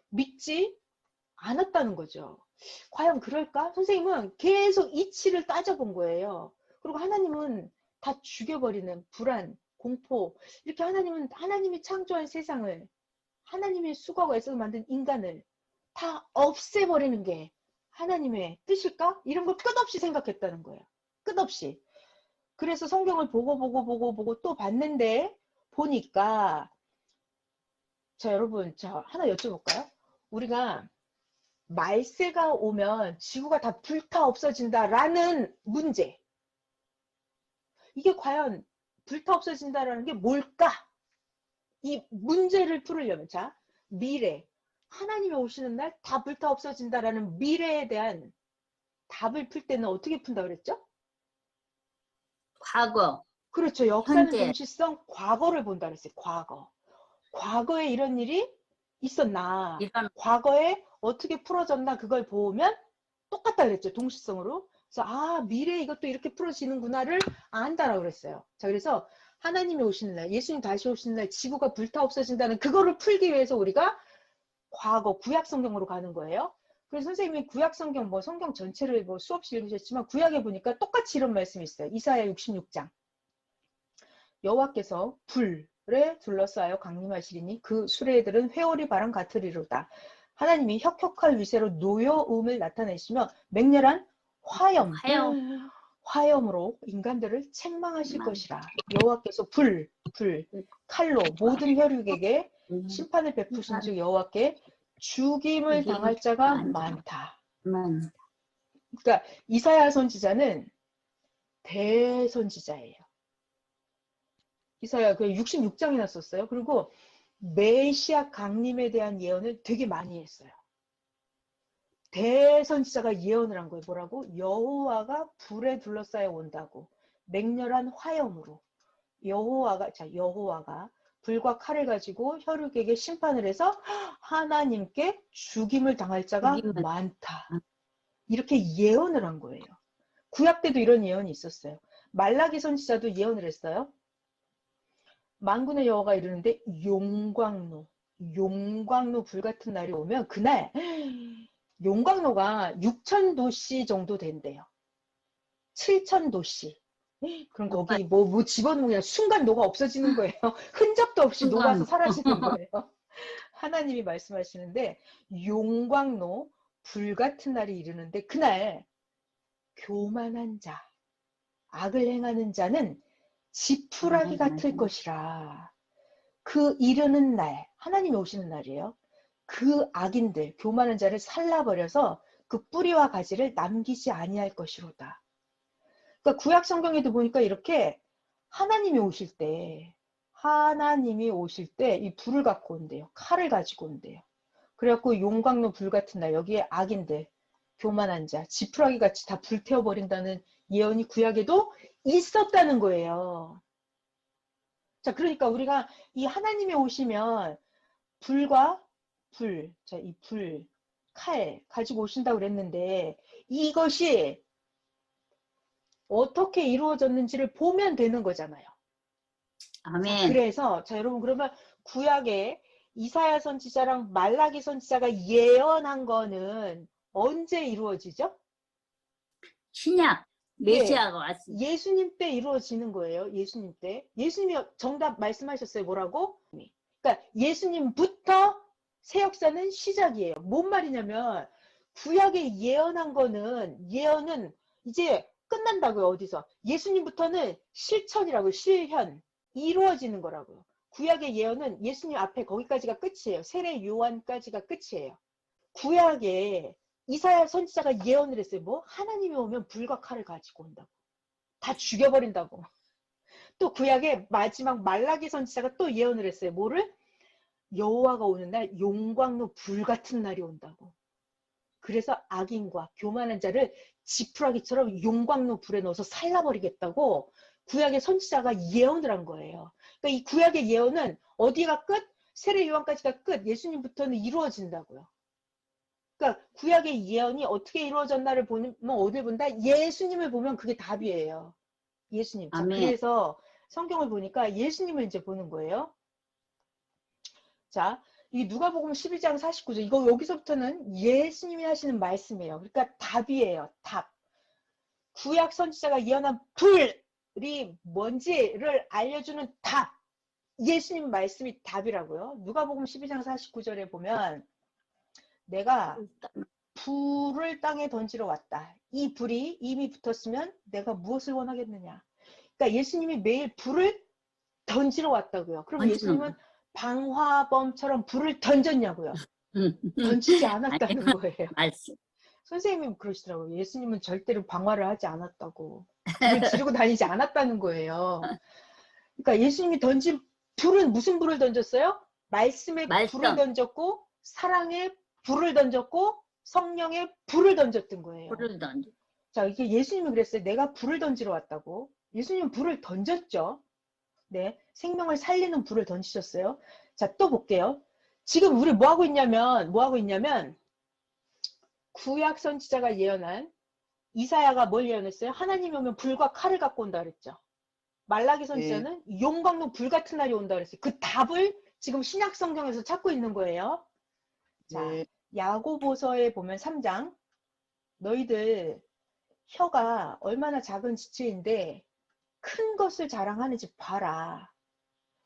믿지 않았다는 거죠. 과연 그럴까? 선생님은 계속 이치를 따져본 거예요. 그리고 하나님은 다 죽여버리는 불안, 공포, 이렇게 하나님이 창조한 세상을, 하나님의 수고하고 애써서 만든 인간을 다 없애버리는 게 하나님의 뜻일까? 이런 걸 끝없이 생각했다는 거예요. 끝없이. 그래서 성경을 보고 또 봤는데 보니까 자 여러분 자 하나 여쭤볼까요? 우리가 말세가 오면 지구가 다 불타 없어진다라는 문제 이게 과연 불타 없어진다라는 게 뭘까? 이 문제를 풀으려면 자 미래 하나님이 오시는 날 다 불타 없어진다라는 미래에 대한 답을 풀 때는 어떻게 푼다 그랬죠? 과거, 그렇죠. 역사는 현재, 동시성 과거를 본다 그랬어요. 과거. 과거에 이런 일이 있었나? 이런, 과거에 어떻게 풀어졌나? 그걸 보면 똑같다 그랬죠. 동시성으로. 그래서 아 미래에 이것도 이렇게 풀어지는구나를 안다라고 그랬어요. 자 그래서 하나님이 오시는 날, 예수님 다시 오시는 날 지구가 불타 없어진다는 그거를 풀기 위해서 우리가 과거 구약 성경으로 가는 거예요. 그래서 선생님이 구약 성경 뭐 성경 전체를 뭐 수없이 읽으셨지만 구약에 보니까 똑같이 이런 말씀이 있어요. 이사야 66장. 여호와께서 불에 둘러싸여 강림하시리니 그 수레들은 회오리 바람 같으리로다. 하나님이 혁혁할 위세로 노여움을 나타내시며 맹렬한 화염, 화염으로 인간들을 책망하실 것이라. 여호와께서 칼로 모든 혈육에게 심판을 베푸신 즉 여호와께 죽임을 당할 자가 많다. 그러니까 이사야 선지자는 대선지자예요. 이사야 그 66장이나 썼어요. 그리고 메시아 강림에 대한 예언을 되게 많이 했어요. 대선지자가 예언을 한 거예요. 뭐라고? 여호와가 불에 둘러싸여 온다고. 맹렬한 화염으로. 여호와가 불과 칼을 가지고 혈육에게 심판을 해서 하나님께 죽임을 당할 자가 많다. 이렇게 예언을 한 거예요. 구약 때도 이런 예언이 있었어요. 말라기 선지자도 예언을 했어요. 만군의 여호와가 이르는데 용광로 불같은 날이 오면 그날 용광로가 6,000도씨 정도 된대요. 7,000도씨. 그럼 거기 뭐 집어넣으면 그냥 순간 녹아 없어지는 거예요. 흔적도 없이 녹아서 사라지는 거예요. 하나님이 말씀하시는데 용광로 불같은 날이 이르는데 그날 교만한 자, 악을 행하는 자는 지푸라기 같을 것이라. 그 이르는 날, 하나님이 오시는 날이에요. 그 악인들, 교만한 자를 살라버려서 그 뿌리와 가지를 남기지 아니할 것이로다. 그러니까 구약 성경에도 보니까 이렇게 하나님이 오실 때 이 불을 갖고 온대요. 칼을 가지고 온대요. 그래갖고 용광로 불 같은 날 여기에 악인들, 교만한 자, 지푸라기 같이 다 불태워버린다는 예언이 구약에도 있었다는 거예요. 자, 그러니까 우리가 이 하나님이 오시면 불과 자, 이 칼 가지고 오신다고 그랬는데 이것이 어떻게 이루어졌는지를 보면 되는 거잖아요. 아멘. 자, 그래서 자, 여러분 그러면 구약에 이사야 선지자랑 말라기 선지자가 예언한 거는 언제 이루어지죠? 신약 메시아가 왔습니다. 예수님 때 이루어지는 거예요. 예수님 때. 예수님이 정답 말씀하셨어요. 뭐라고? 그러니까 예수님부터 새 역사는 시작이에요. 뭔 말이냐면 구약에 예언한 거는 예언은 이제 끝난다고요. 어디서? 예수님부터는 실천이라고요. 실현. 이루어지는 거라고요. 구약의 예언은 예수님 앞에 거기까지가 끝이에요. 세례 요한까지가 끝이에요. 구약에 이사야 선지자가 예언을 했어요. 뭐? 하나님이 오면 불과 칼을 가지고 온다고. 다 죽여버린다고. 또 구약의 마지막 말라기 선지자가 또 예언을 했어요. 뭐를? 여호와가 오는 날 용광로 불 같은 날이 온다고. 그래서 악인과 교만한 자를 지푸라기처럼 용광로 불에 넣어서 살라버리겠다고 구약의 선지자가 예언을 한 거예요. 그러니까 이 구약의 예언은 어디가 끝? 세례 요한까지가 끝. 예수님부터는 이루어진다고요. 그러니까 구약의 예언이 어떻게 이루어졌나를 보면 어딜 본다? 예수님을 보면 그게 답이에요. 예수님. 자, 아멘. 그래서 성경을 보니까 예수님을 이제 보는 거예요. 자, 이 누가복음 12장 49절 이거 여기서부터는 예수님이 하시는 말씀이에요. 그러니까 답이에요. 답. 구약 선지자가 예언한 불이 뭔지를 알려주는 답. 예수님 말씀이 답이라고요. 누가복음 12장 49절에 보면 내가 불을 땅에 던지러 왔다. 이 불이 이미 붙었으면 내가 무엇을 원하겠느냐. 그러니까 예수님이 매일 불을 던지러 왔다고요. 그럼 예수님은 방화범처럼 불을 던졌냐고요. 던지지 않았다는 아니요. 거예요. 말씀. 선생님은 그러시더라고요. 예수님은 절대로 방화를 하지 않았다고. 불을 지르고 다니지 않았다는 거예요. 그러니까 예수님이 던진 불은 무슨 불을 던졌어요? 말씀의 불을 말씀. 던졌고 사랑의 불을 던졌고 성령의 불을 던졌던 거예요. 불을 던져. 자, 이게 예수님이 그랬어요. 내가 불을 던지러 왔다고. 예수님은 불을 던졌죠. 네, 생명을 살리는 불을 던지셨어요. 자, 또 볼게요. 지금 우리 뭐 하고 있냐면 구약 선지자가 예언한 이사야가 뭘 예언했어요? 하나님이 오면 불과 칼을 갖고 온다 그랬죠. 말라기 선지자는 용광로 불 같은 날이 온다 그랬어요. 그 답을 지금 신약 성경에서 찾고 있는 거예요. 자, 네. 야고보서에 보면 3장 너희들 혀가 얼마나 작은 지체인데 큰 것을 자랑하는지 봐라.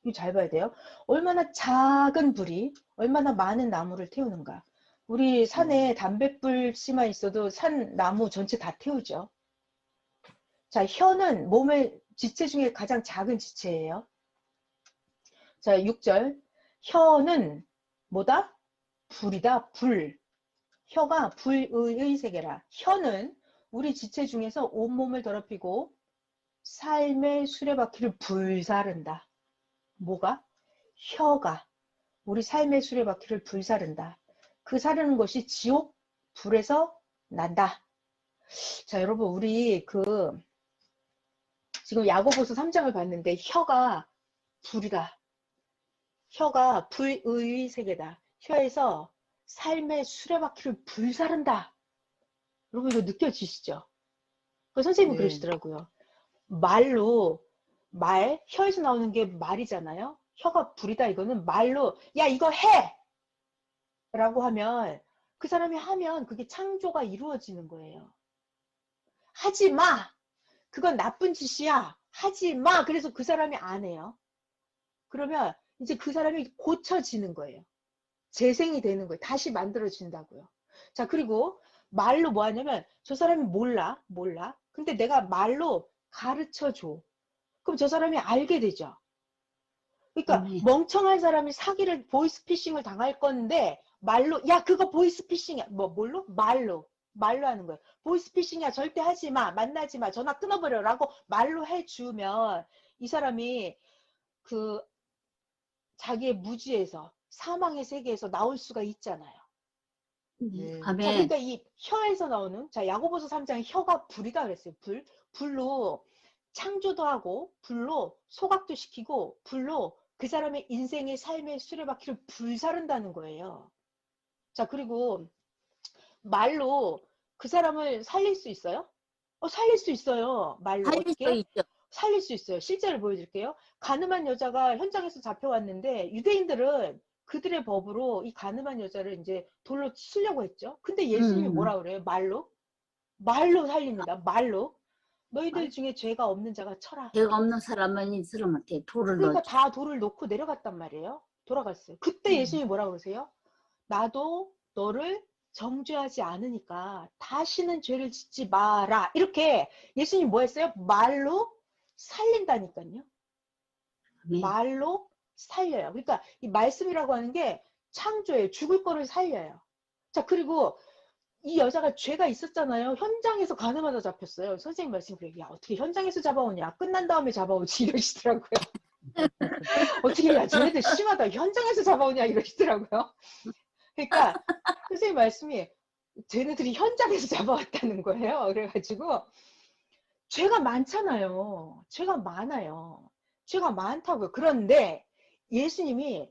이거 잘 봐야 돼요. 얼마나 작은 불이 얼마나 많은 나무를 태우는가. 우리 산에 담뱃불 씨만 있어도 산 나무 전체 다 태우죠. 자, 혀는 몸의 지체 중에 가장 작은 지체예요. 자, 6절. 혀는 뭐다? 불이다. 불. 혀가 불의 세계라. 혀는 우리 지체 중에서 온몸을 더럽히고 삶의 수레바퀴를 불사른다. 뭐가? 혀가 우리 삶의 수레바퀴를 불사른다. 그 사르는 것이 지옥 불에서 난다. 자, 여러분 우리 지금 야고보서 3장을 봤는데 혀가 불이다. 혀가 불의 세계다. 혀에서 삶의 수레바퀴를 불사른다. 여러분 이거 느껴지시죠? 그 선생님이 네. 그러시더라고요. 혀에서 나오는 게 말이잖아요. 혀가 불이다 이거는 말로 야 이거 해! 라고 하면 그 사람이 하면 그게 창조가 이루어지는 거예요. 하지 마! 그건 나쁜 짓이야. 하지 마! 그래서 그 사람이 안 해요. 그러면 이제 그 사람이 고쳐지는 거예요. 재생이 되는 거예요. 다시 만들어진다고요. 자, 그리고 말로 뭐 하냐면 저 사람이 몰라. 근데 내가 말로 가르쳐 줘. 그럼 저 사람이 알게 되죠. 그러니까 멍청한 사람이 사기를 보이스피싱을 당할 건데 말로 야 그거 보이스피싱이야. 뭘로? 말로 하는 거예요. 보이스피싱이야. 절대 하지 마. 만나지 마. 전화 끊어버려라고 말로 해주면 이 사람이 그 자기의 무지에서 사망의 세계에서 나올 수가 있잖아요. 네. 자, 아멘. 그러니까 이 혀에서 나오는 자 야고보서 3장에 혀가 불이다 그랬어요. 불로 창조도 하고 불로 소각도 시키고 불로 그 사람의 인생의 삶의 수레바퀴를 불사른다는 거예요. 자, 그리고 말로 그 사람을 살릴 수 있어요? 살릴 수 있어요. 말로 살릴 수 어떻게? 있죠. 살릴 수 있어요. 실제로 보여드릴게요. 가늠한 여자가 현장에서 잡혀왔는데 유대인들은 그들의 법으로 이 가늠한 여자를 이제 돌로 치려고 했죠. 근데 예수님이 뭐라 그래요? 말로 살립니다. 말로. 너희들 중에 죄가 없는 자가 쳐라. 죄가 없는 사람은 이 사람한테 돌을 그러니까 넣어줘. 다 돌을 놓고 내려갔단 말이에요. 돌아갔어요. 그때 예수님이 뭐라 그러세요? 나도 너를 정죄하지 않으니까 다시는 죄를 짓지 마라. 이렇게 예수님 뭐 했어요? 말로 살린다니까요. 아멘. 말로 살려요. 그러니까 이 말씀이라고 하는 게 창조예요. 죽을 거를 살려요. 자, 그리고 이 여자가 죄가 있었잖아요. 현장에서 가늠하다 잡혔어요. 선생님 말씀 그래요. 야, 어떻게 현장에서 잡아오냐? 끝난 다음에 잡아오지 이러시더라고요. 어떻게 야, 쟤네들 심하다. 현장에서 잡아오냐 이러시더라고요. 그러니까 선생님 말씀이 쟤네들이 현장에서 잡아왔다는 거예요. 그래가지고 죄가 많잖아요. 죄가 많아요. 죄가 많다고요. 그런데 예수님이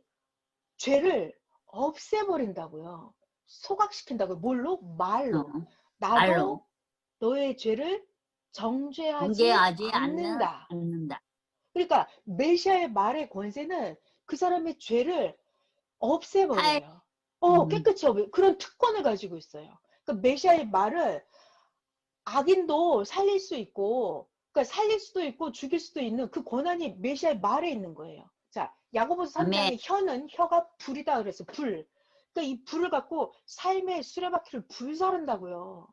죄를 없애버린다고요. 소각시킨다고요. 뭘로? 말로. 나도 말로. 너의 죄를 정죄하지 정죄하지 않는다. 않는다. 그러니까 메시아의 말의 권세는 그 사람의 죄를 없애버려요. 깨끗이 그런 특권을 가지고 있어요. 그러니까 메시아의 말을 악인도 살릴 수 있고, 그러니까 살릴 수도 있고 죽일 수도 있는 그 권한이 메시아의 말에 있는 거예요. 자, 야고보서 3장에 혀가 불이다 그랬어. 불. 그러니까 이 불을 갖고 삶의 수레바퀴를 불사른다고요.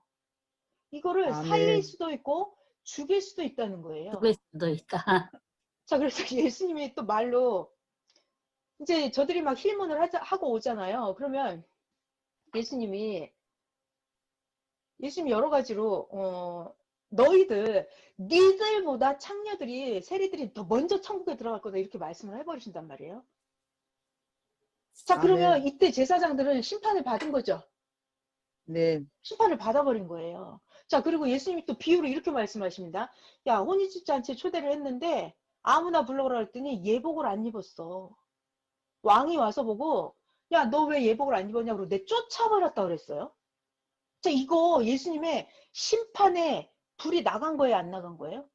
이거를 아멘. 살릴 수도 있고 죽일 수도 있다는 거예요. 죽을 수도 있다. 자, 그래서 예수님이 또 말로 이제 저들이 막 힐문을 하고 오잖아요. 그러면 예수님이 여러 가지로 니들보다 창녀들이 세리들이 더 먼저 천국에 들어갈 거다 이렇게 말씀을 해버리신단 말이에요. 자, 그러면 아멘. 이때 제사장들은 심판을 받은 거죠. 네. 심판을 받아버린 거예요. 자, 그리고 예수님이 또 비유로 이렇게 말씀하십니다. 야, 혼인잔치에 초대를 했는데 아무나 불러오라 했더니 예복을 안 입었어. 왕이 와서 보고 야, 너 왜 예복을 안 입었냐고 내 쫓아버렸다 그랬어요. 자, 이거 예수님의 심판에 불이 나간 거예요, 안 나간 거예요?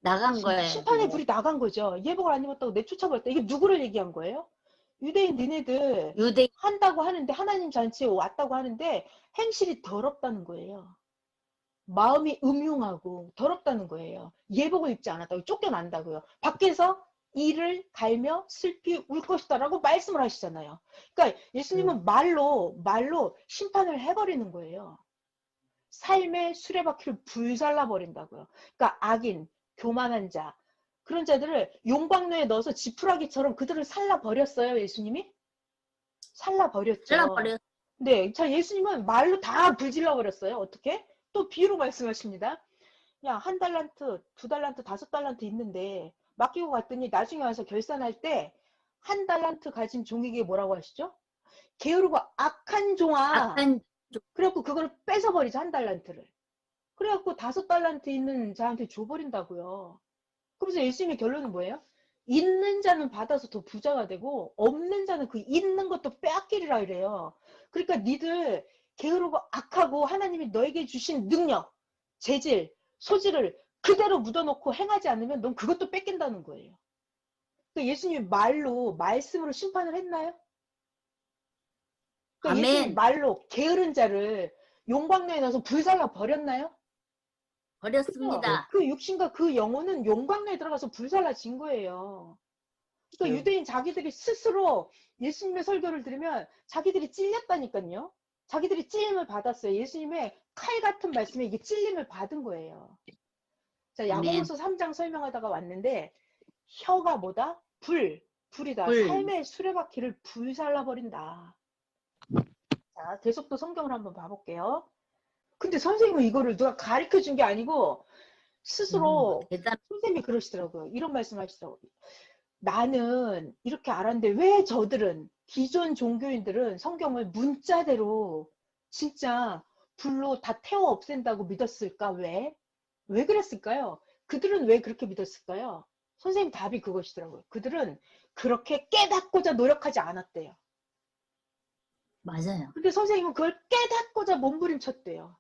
나간 거예요. 심판에 불이 나간 거죠. 예복을 안 입었다고 내 쫓아버렸다. 이게 누구를 얘기한 거예요? 유대인 니네들 유대 한다고 하는데 하나님 잔치에 왔다고 하는데 행실이 더럽다는 거예요. 마음이 음흉하고 더럽다는 거예요. 예복을 입지 않았다고 쫓겨난다고요. 밖에서 이를 갈며 슬피 울 것이다라고 말씀을 하시잖아요. 그러니까 예수님은 말로 심판을 해버리는 거예요. 삶의 수레바퀴를 불살라 버린다고요. 그러니까 악인, 교만한 자, 그런 자들을 용광로에 넣어서 지푸라기처럼 그들을 살라 버렸어요. 예수님이 살라 버렸죠. 잘라버려. 네, 자, 예수님은 말로 다 불질러 버렸어요. 어떻게? 또 비유로 말씀하십니다. 야, 1달란트, 2달란트, 5달란트 있는데 맡기고 갔더니 나중에 와서 결산할 때 1달란트 가진 종에게 뭐라고 하시죠? 게으르고 악한 종아. 악한 그래갖고 그걸 뺏어버리죠, 1달란트를. 그래갖고 5달란트 있는 자한테 줘버린다고요. 그래서 예수님의 결론은 뭐예요? 있는 자는 받아서 더 부자가 되고 없는 자는 그 있는 것도 빼앗기리라 이래요. 그러니까 니들 게으르고 악하고 하나님이 너에게 주신 능력, 재질, 소질을 그대로 묻어놓고 행하지 않으면 넌 그것도 뺏긴다는 거예요. 그러니까 예수님이 말씀으로 심판을 했나요? 그러니까 아멘. 예수님이 말로 게으른 자를 용광로에 넣어서 불살라 버렸나요? 버렸습니다. 그 육신과 그 영혼은 용광로에 들어가서 불살라진 거예요. 그러니까 유대인 자기들이 스스로 예수님의 설교를 들으면 자기들이 찔렸다니까요. 자기들이 찔림을 받았어요. 예수님의 칼 같은 말씀에 이게 찔림을 받은 거예요. 자, 야고보서 3장 설명하다가 왔는데 혀가 뭐다? 불이다. 불. 삶의 수레바퀴를 불살라 버린다. 자, 계속 또 성경을 한번 봐볼게요. 근데 선생님은 이거를 누가 가르쳐 준 게 아니고 스스로 대단. 선생님이 그러시더라고요. 이런 말씀 하시더라고요. 나는 이렇게 알았는데 왜 저들은 기존 종교인들은 성경을 문자대로 진짜 불로 다 태워 없앤다고 믿었을까? 왜? 왜 그랬을까요? 그들은 왜 그렇게 믿었을까요? 선생님 답이 그것이더라고요. 그들은 그렇게 깨닫고자 노력하지 않았대요. 맞아요. 근데 선생님은 그걸 깨닫고자 몸부림쳤대요.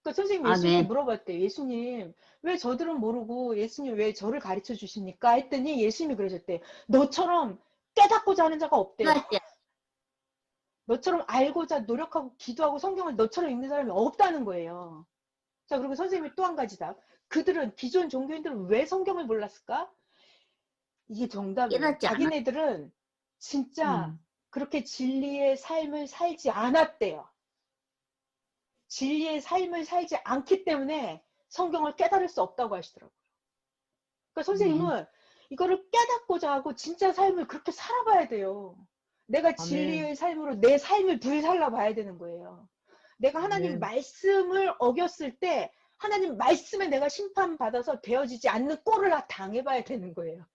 그러니까 선생님 예수님께 아멘. 물어봤대요. 예수님 왜 저들은 모르고 예수님 왜 저를 가르쳐 주십니까? 했더니 예수님이 그러셨대요. 너처럼 깨닫고자 하는 자가 없대요. 너처럼 알고자 노력하고 기도하고 성경을 너처럼 읽는 사람이 없다는 거예요. 자, 그리고 선생님이 또 한 가지 답. 그들은 기존 종교인들은 왜 성경을 몰랐을까? 이게 정답이에요. 깨닫지 않았- 자기네들은 진짜 그렇게 진리의 삶을 살지 않았대요. 진리의 삶을 살지 않기 때문에 성경을 깨달을 수 없다고 하시더라고요. 그러니까 선생님은 이거를 깨닫고자 하고 진짜 삶을 그렇게 살아봐야 돼요. 내가 진리의 삶으로 내 삶을 불살라 봐야 되는 거예요. 내가 하나님 말씀을 어겼을 때 하나님 말씀에 내가 심판받아서 되어지지 않는 꼴을 당해봐야 되는 거예요.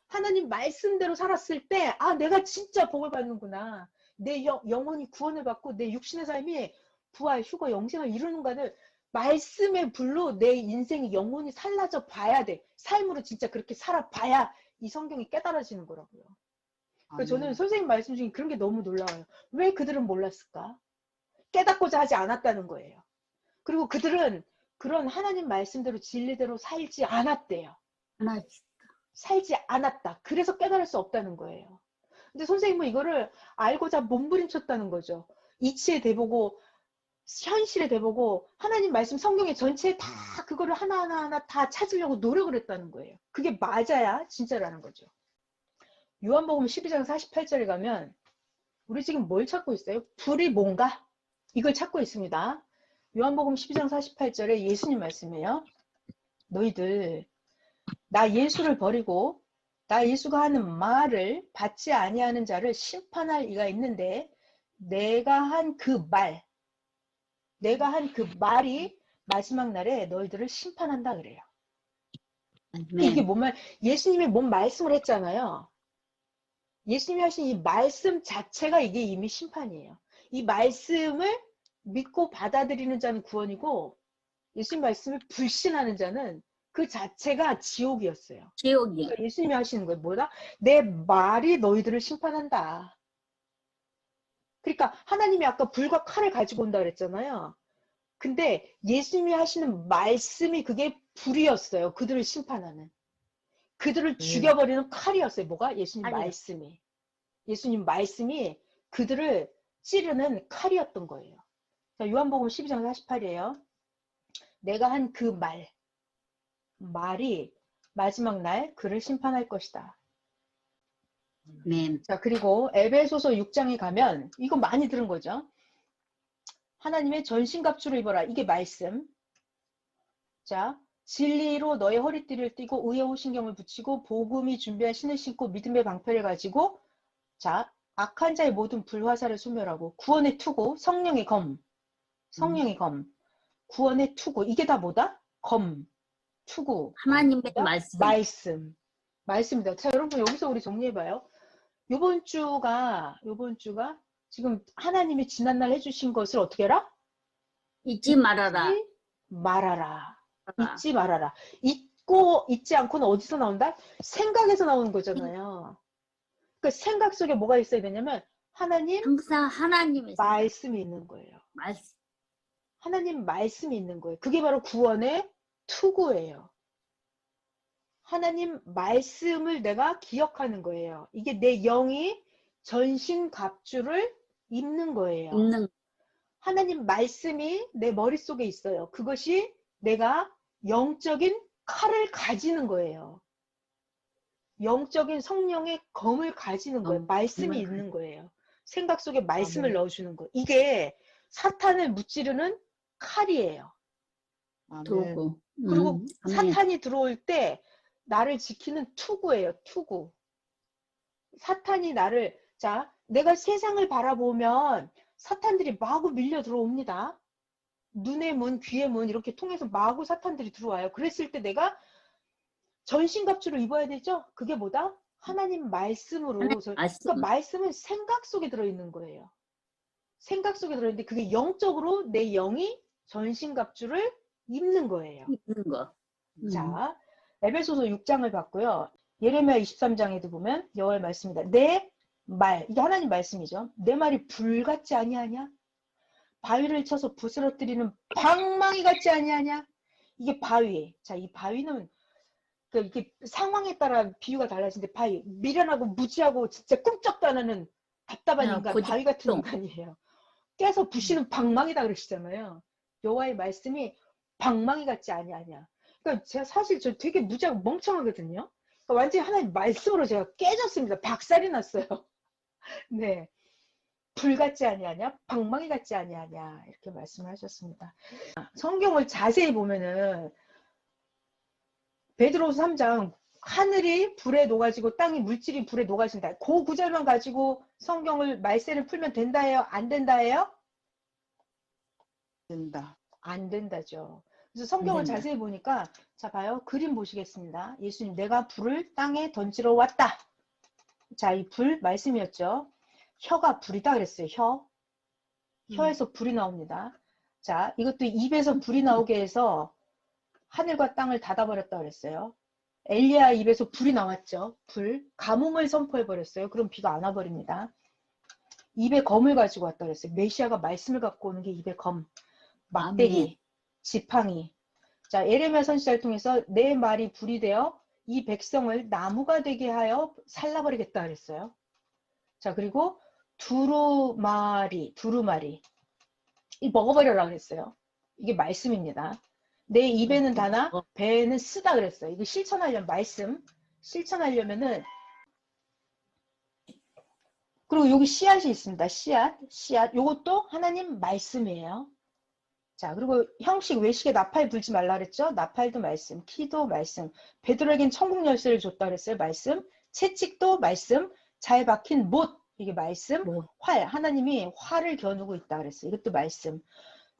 하나님 말씀대로 살았을 때 아, 내가 진짜 복을 받는구나. 내 영혼이 구원을 받고 내 육신의 삶이 부활, 휴거, 영생을 이루는가를 말씀의 불로 내 인생이 영혼이 살라져 봐야 돼. 삶으로 진짜 그렇게 살아봐야 이 성경이 깨달아지는 거라고요. 그러니까 저는 선생님 말씀 중에 그런 게 너무 놀라워요. 왜 그들은 몰랐을까? 깨닫고자 하지 않았다는 거예요. 그리고 그들은 그런 하나님 말씀대로 진리대로 살지 않았대요. 살지 않았다. 그래서 깨달을 수 없다는 거예요. 근데 선생님은 이거를 알고자 몸부림쳤다는 거죠. 이치에 대보고 현실에 대보고 하나님 말씀 성경의 전체에 다 그거를 하나하나 다 찾으려고 노력을 했다는 거예요. 그게 맞아야 진짜라는 거죠. 요한복음 12장 48절에 가면 우리 지금 뭘 찾고 있어요? 불이 뭔가? 이걸 찾고 있습니다. 요한복음 12장 48절에 예수님 말씀이에요. 너희들 나 예수를 버리고 나 예수가 하는 말을 받지 아니하는 자를 심판할 이가 있는데 내가 한 그 말이 마지막 날에 너희들을 심판한다 그래요. 이게 아멘. 뭔 말? 예수님이 뭔 말씀을 했잖아요. 예수님이 하신 이 말씀 자체가 이게 이미 심판이에요. 이 말씀을 믿고 받아들이는 자는 구원이고 예수님 말씀을 불신하는 자는 그 자체가 지옥이었어요. 지옥이요. 그러니까 예수님이 하시는 거예요. 뭐다? 내 말이 너희들을 심판한다. 그러니까 하나님이 아까 불과 칼을 가지고 온다 그랬잖아요. 근데 예수님이 하시는 말씀이 그게 불이었어요. 그들을 심판하는. 그들을 죽여버리는 칼이었어요. 뭐가? 예수님 칼이요. 말씀이. 예수님 말씀이 그들을 찌르는 칼이었던 거예요. 자, 요한복음 12장 48이에요. 내가 한 그 말이 마지막 날 그를 심판할 것이다. 아멘. 자, 그리고 에베소서 6장에 가면 이거 많이 들은 거죠. 하나님의 전신갑주를 입어라. 이게 말씀. 자, 진리로 너의 허리띠를 띠고 의의 호신경을 붙이고 복음이 준비한 신을 신고 믿음의 방패를 가지고 자, 악한 자의 모든 불화살을 소멸하고 구원의 투구, 성령의 검, 구원의 투구. 이게 다 뭐다? 검, 투구, 하나님의 뭐다? 말씀. 말씀입니다. 자, 여러분 여기서 우리 정리해봐요. 요번 주가 지금 하나님이 지난날 해주신 것을 어떻게 해라? 잊지 말아라. 말아라. 알아. 잊지 말아라. 잊지 않고는 어디서 나온다? 생각에서 나오는 거잖아요. 그 생각 속에 뭐가 있어야 되냐면 하나님 항상 하나님의 말씀이 있는 거예요. 말씀. 하나님 말씀이 있는 거예요. 그게 바로 구원의 투구예요. 하나님 말씀을 내가 기억하는 거예요. 이게 내 영이 전신갑주를 입는 거예요. 있는 하나님 말씀이 내 머릿속에 있어요. 그것이 내가 영적인 칼을 가지는 거예요. 영적인 성령의 검을 가지는 거예요. 말씀이 있는 거예요. 생각 속에 말씀을 넣어주는 거예요. 이게 사탄을 무찌르는 칼이에요. 도구. 그리고 아멘. 사탄이 들어올 때 나를 지키는 투구예요. 투구. 사탄이 나를 자 내가 세상을 바라보면 사탄들이 마구 밀려 들어옵니다. 눈의 문, 귀의 문 이렇게 통해서 마구 사탄들이 들어와요. 그랬을 때 내가 전신갑주를 입어야 되죠? 그게 뭐다? 하나님 말씀으로. 말씀. 그러니까 말씀은 생각 속에 들어있는 거예요. 생각 속에 들어있는데 그게 영적으로 내 영이 전신갑주를 입는 거예요. 있는 거. 자, 에베소서 6장을 봤고요. 예레미야 23장에도 보면 여호와의 말씀이다. 내 말, 이게 하나님 말씀이죠. 내 말이 불 같지 아니하냐? 바위를 쳐서 부스러뜨리는 방망이 같지 아니하냐? 이게 바위. 자, 이 바위는 이게 상황에 따라 비유가 달라지는데 바위, 미련하고 무지하고 진짜 꿈쩍도 안 하는 답답한 인간, 바위 같은 인간이에요. 깨서 부시는 방망이다 그러시잖아요. 여호와의 말씀이 방망이 같지 아니하냐. 그러니까 제가 사실 저 되게 무지하고 멍청하거든요. 그러니까 완전히 하나님 말씀으로 제가 깨졌습니다. 박살이 났어요. 네. 불 같지 아니하냐? 방망이 같지 아니하냐? 이렇게 말씀을 하셨습니다. 성경을 자세히 보면은 베드로서 3장 하늘이 불에 녹아지고 땅이 물질이 불에 녹아진다. 그 구절만 가지고 성경을 말세를 풀면 된다예요? 안 된다예요? 된다. 안 된다죠. 그래서 성경을 자세히 보니까 자 봐요. 그림 보시겠습니다. 예수님 내가 불을 땅에 던지러 왔다. 자, 이 불 말씀이었죠. 혀가 불이다 그랬어요. 혀에서 불이 나옵니다. 자, 이것도 입에서 불이 나오게 해서 하늘과 땅을 닫아버렸다 그랬어요. 엘리야 입에서 불이 나왔죠. 불. 가뭄을 선포해 버렸어요. 그럼 비가 안 와버립니다. 입에 검을 가지고 왔다 그랬어요. 메시아가 말씀을 갖고 오는 게 입에 검. 막대기, 지팡이. 자, 예레미야 선지자를 통해서 내 말이 불이 되어 이 백성을 나무가 되게 하여 살라버리겠다 그랬어요. 자, 그리고 두루마리 이 먹어버려라 그랬어요. 이게 말씀입니다. 내 입에는 다나 배에는 쓰다 그랬어요. 이거 실천하려면 말씀 실천하려면은. 그리고 여기 씨앗이 있습니다. 씨앗 요것도 하나님 말씀이에요. 자, 그리고 형식, 외식에 나팔 불지 말라 그랬죠? 나팔도 말씀, 키도 말씀, 베드로에겐 천국 열쇠를 줬다 그랬어요. 말씀, 채찍도 말씀, 잘 박힌 못, 이게 말씀, 뭐, 활, 하나님이 활을 겨누고 있다 그랬어요. 이것도 말씀,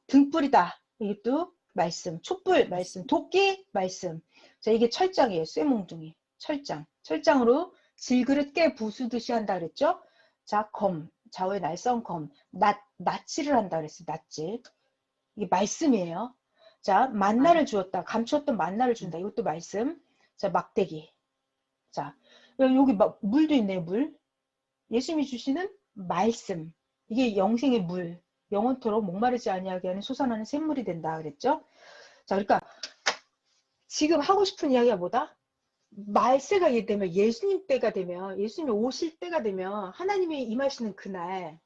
등불이다, 이것도 말씀, 촛불, 말씀, 도끼, 말씀. 자, 이게 철장이에요. 쇠몽둥이, 철장. 철장으로 질그릇 깨 부수듯이 한다 그랬죠? 자, 검, 좌우에 날선 검, 낫질을 한다 그랬어요. 낫질. 이게 말씀이에요. 자, 만나를 주었다. 감추었던 만나를 준다. 이것도 말씀. 자, 막대기. 자, 여기 물도 있네요. 물. 예수님이 주시는 말씀. 이게 영생의 물. 영원토록 목마르지 아니하게 하는 솟아나는 샘물이 된다 그랬죠. 자, 그러니까 지금 하고 싶은 이야기가 뭐다? 말세가 되면, 예수님 때가 되면, 예수님이 오실 때가 되면, 하나님이 임하시는 그날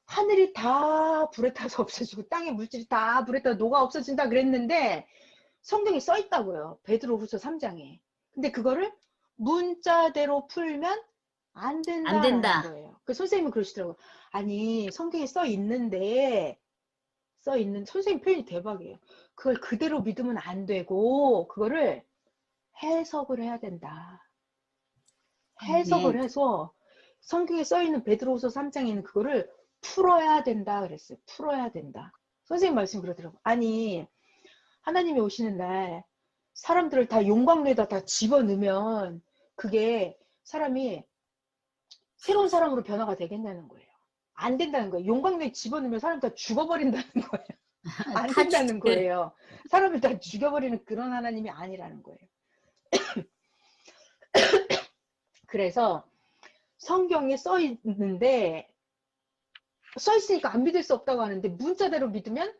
하늘이 다 불에 타서 없어지고 땅의 물질이 다 불에 타서 녹아 없어진다 그랬는데 성경에 써 있다고요. 베드로후서 3장에. 근데 그거를 문자대로 풀면 안 안 된다라는 된다. 거예요. 그 선생님은 그러시더라고요. 아니, 성경에 써 있는데 선생님 표현이 대박이에요. 그걸 그대로 믿으면 안 되고 그거를 해석을 해야 된다. 해석을 아멘. 해서 성경에 써 있는 베드로후서 3장에 있는 그거를 풀어야 된다 그랬어요. 풀어야 된다. 선생님 말씀 그러더라고요. 아니, 하나님이 오시는 날 사람들을 다 용광로에다 다 집어넣으면 그게 사람이 새로운 사람으로 변화가 되겠냐는 거예요. 안 된다는 거예요. 용광로에 집어넣으면 사람 다 죽어버린다는 거예요. 안 다 된다는 거예요. 사람을 다 죽여버리는 그런 하나님이 아니라는 거예요. 그래서 성경에 써 있는데 써 있으니까 안 믿을 수 없다고 하는데 문자대로 믿으면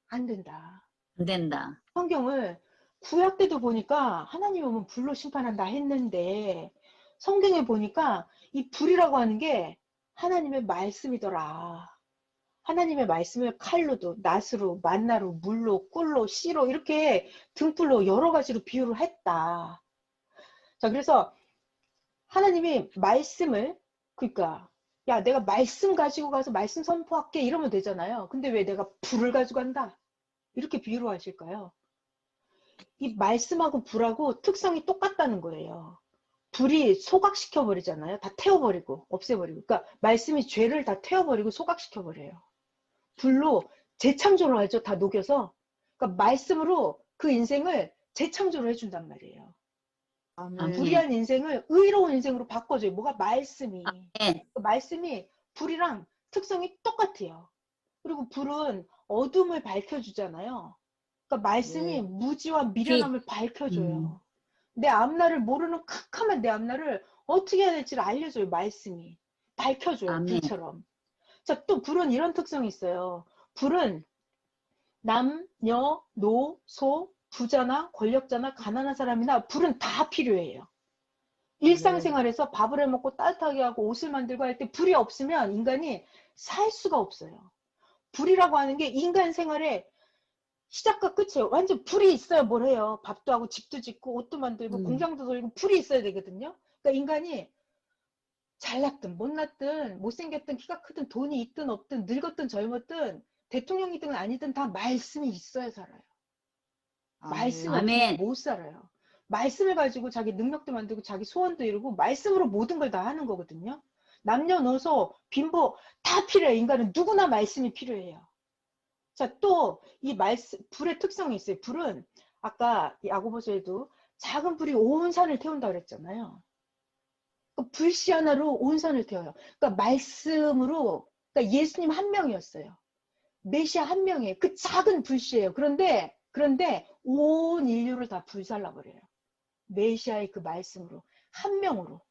안 된다. 안 된다. 성경을 구약 때도 보니까 하나님 오면 불로 심판한다 했는데 성경에 보니까 이 불이라고 하는 게 하나님의 말씀이더라. 하나님의 말씀을 칼로도, 낫으로, 만나로, 물로, 꿀로, 씨로 이렇게 등불로 여러 가지로 비유를 했다. 자, 그래서 하나님이 말씀을, 그러니까 야, 내가 말씀 가지고 가서 말씀 선포할게 이러면 되잖아요. 근데 왜 내가 불을 가지고 간다? 이렇게 비유로 하실까요? 이 말씀하고 불하고 특성이 똑같다는 거예요. 불이 소각시켜 버리잖아요. 다 태워버리고 없애버리고. 그러니까 말씀이 죄를 다 태워버리고 소각시켜 버려요. 불로 재창조를 하죠. 다 녹여서. 그러니까 말씀으로 그 인생을 재창조를 해준단 말이에요. 아멘. 불의한 인생을 의로운 인생으로 바꿔줘요. 뭐가 말씀이. 예. 그 말씀이 불이랑 특성이 똑같아요. 그리고 불은 어둠을 밝혀주잖아요. 그러니까 말씀이 네. 무지와 미련함을 빛. 밝혀줘요. 내 앞날을 모르는 캄캄한 내 앞날을 어떻게 해야 될지를 알려줘요. 말씀이. 밝혀줘요. 아멘. 불처럼. 자, 또 불은 이런 특성이 있어요. 불은 남, 여, 노, 소, 부자나 권력자나 가난한 사람이나 불은 다 필요해요. 일상생활에서 밥을 해 먹고 따뜻하게 하고 옷을 만들고 할 때 불이 없으면 인간이 살 수가 없어요. 불이라고 하는 게 인간 생활의 시작과 끝이에요. 완전 불이 있어야 뭘 해요. 밥도 하고 집도 짓고 옷도 만들고 공장도 돌리고 불이 있어야 되거든요. 그러니까 인간이 잘났든 못났든 못생겼든 키가 크든 돈이 있든 없든 늙었든 젊었든 대통령이든 아니든 다 말씀이 있어야 살아요. 말씀이 없으면 아멘. 못 살아요. 말씀을 가지고 자기 능력도 만들고 자기 소원도 이루고 말씀으로 모든 걸 다 하는 거거든요. 남녀노소 빈부 다 필요해요. 인간은 누구나 말씀이 필요해요. 자, 또 이 말씀 불의 특성이 있어요. 불은 아까 야고보서에도 작은 불이 온 산을 태운다 그랬잖아요. 불씨 하나로 온 산을 태워요. 그러니까 말씀으로, 그러니까 예수님 한 명이었어요. 메시아 한 명이에요. 그 작은 불씨예요. 그런데 온 인류를 다 불살라 버려요. 메시아의 그 말씀으로, 한 명으로.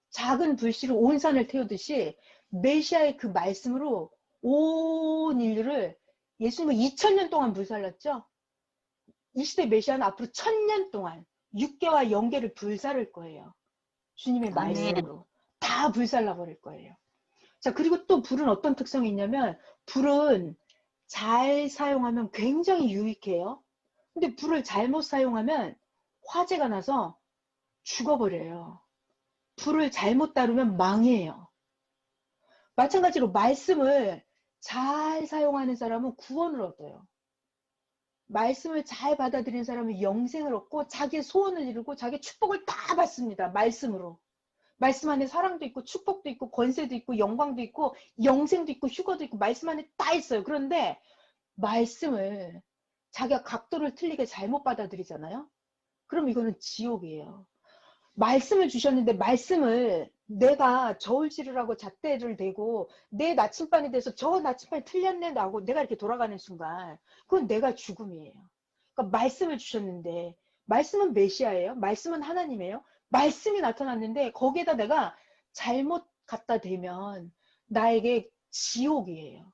작은 불씨로 온 산을 태우듯이 메시아의 그 말씀으로 온 인류를, 예수님은 2000년 동안 불살랐죠. 이 시대 메시아는 앞으로 1000년 동안 육계와 영계를 불사를 거예요. 주님의 아멘. 말씀으로 다 불살라 버릴 거예요. 자, 그리고 또 불은 어떤 특성이 있냐면 불은 잘 사용하면 굉장히 유익해요. 근데 불을 잘못 사용하면 화재가 나서 죽어버려요. 불을 잘못 다루면 망해요. 마찬가지로 말씀을 잘 사용하는 사람은 구원을 얻어요. 말씀을 잘 받아들이는 사람은 영생을 얻고 자기의 소원을 이루고 자기의 축복을 다 받습니다. 말씀으로. 말씀 안에 사랑도 있고 축복도 있고 권세도 있고 영광도 있고 영생도 있고 휴거도 있고 말씀 안에 다 있어요. 그런데 말씀을 자기가 각도를 틀리게 잘못 받아들이잖아요. 그럼 이거는 지옥이에요. 말씀을 주셨는데 말씀을 내가 저울 지르라고 잣대를 대고 내 나침반에 대해서 저 나침반이 틀렸네 하고 내가 이렇게 돌아가는 순간 그건 내가 죽음이에요. 그러니까 말씀을 주셨는데 말씀은 메시아예요. 말씀은 하나님이에요. 말씀이 나타났는데 거기에다 내가 잘못 갖다 대면 나에게 지옥이에요.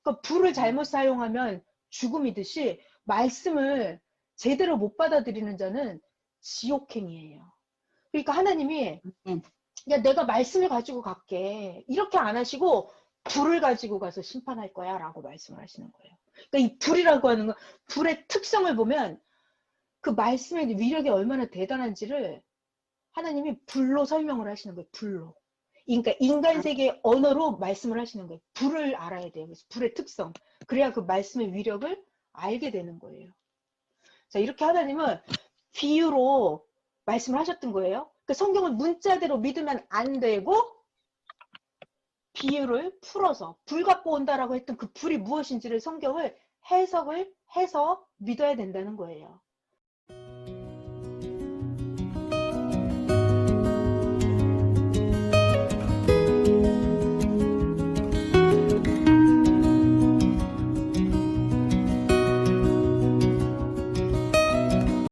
그러니까 불을 잘못 사용하면 죽음이듯이 말씀을 제대로 못 받아들이는 자는 지옥행이에요. 그러니까 하나님이 야 내가 말씀을 가지고 갈게 이렇게 안 하시고 불을 가지고 가서 심판할 거야 라고 말씀을 하시는 거예요. 그러니까 이 불이라고 하는 건 불의 특성을 보면 그 말씀의 위력이 얼마나 대단한지를 하나님이 불로 설명을 하시는 거예요. 불로. 그러니까 인간 세계의 언어로 말씀을 하시는 거예요. 불을 알아야 돼요. 그래서 불의 특성. 그래야 그 말씀의 위력을 알게 되는 거예요. 자, 이렇게 하나님은 비유로 말씀을 하셨던 거예요. 그 성경을 문자대로 믿으면 안 되고 비유를 풀어서 불 갖고 온다라고 했던 그 불이 무엇인지를 성경을 해석을 해서 믿어야 된다는 거예요.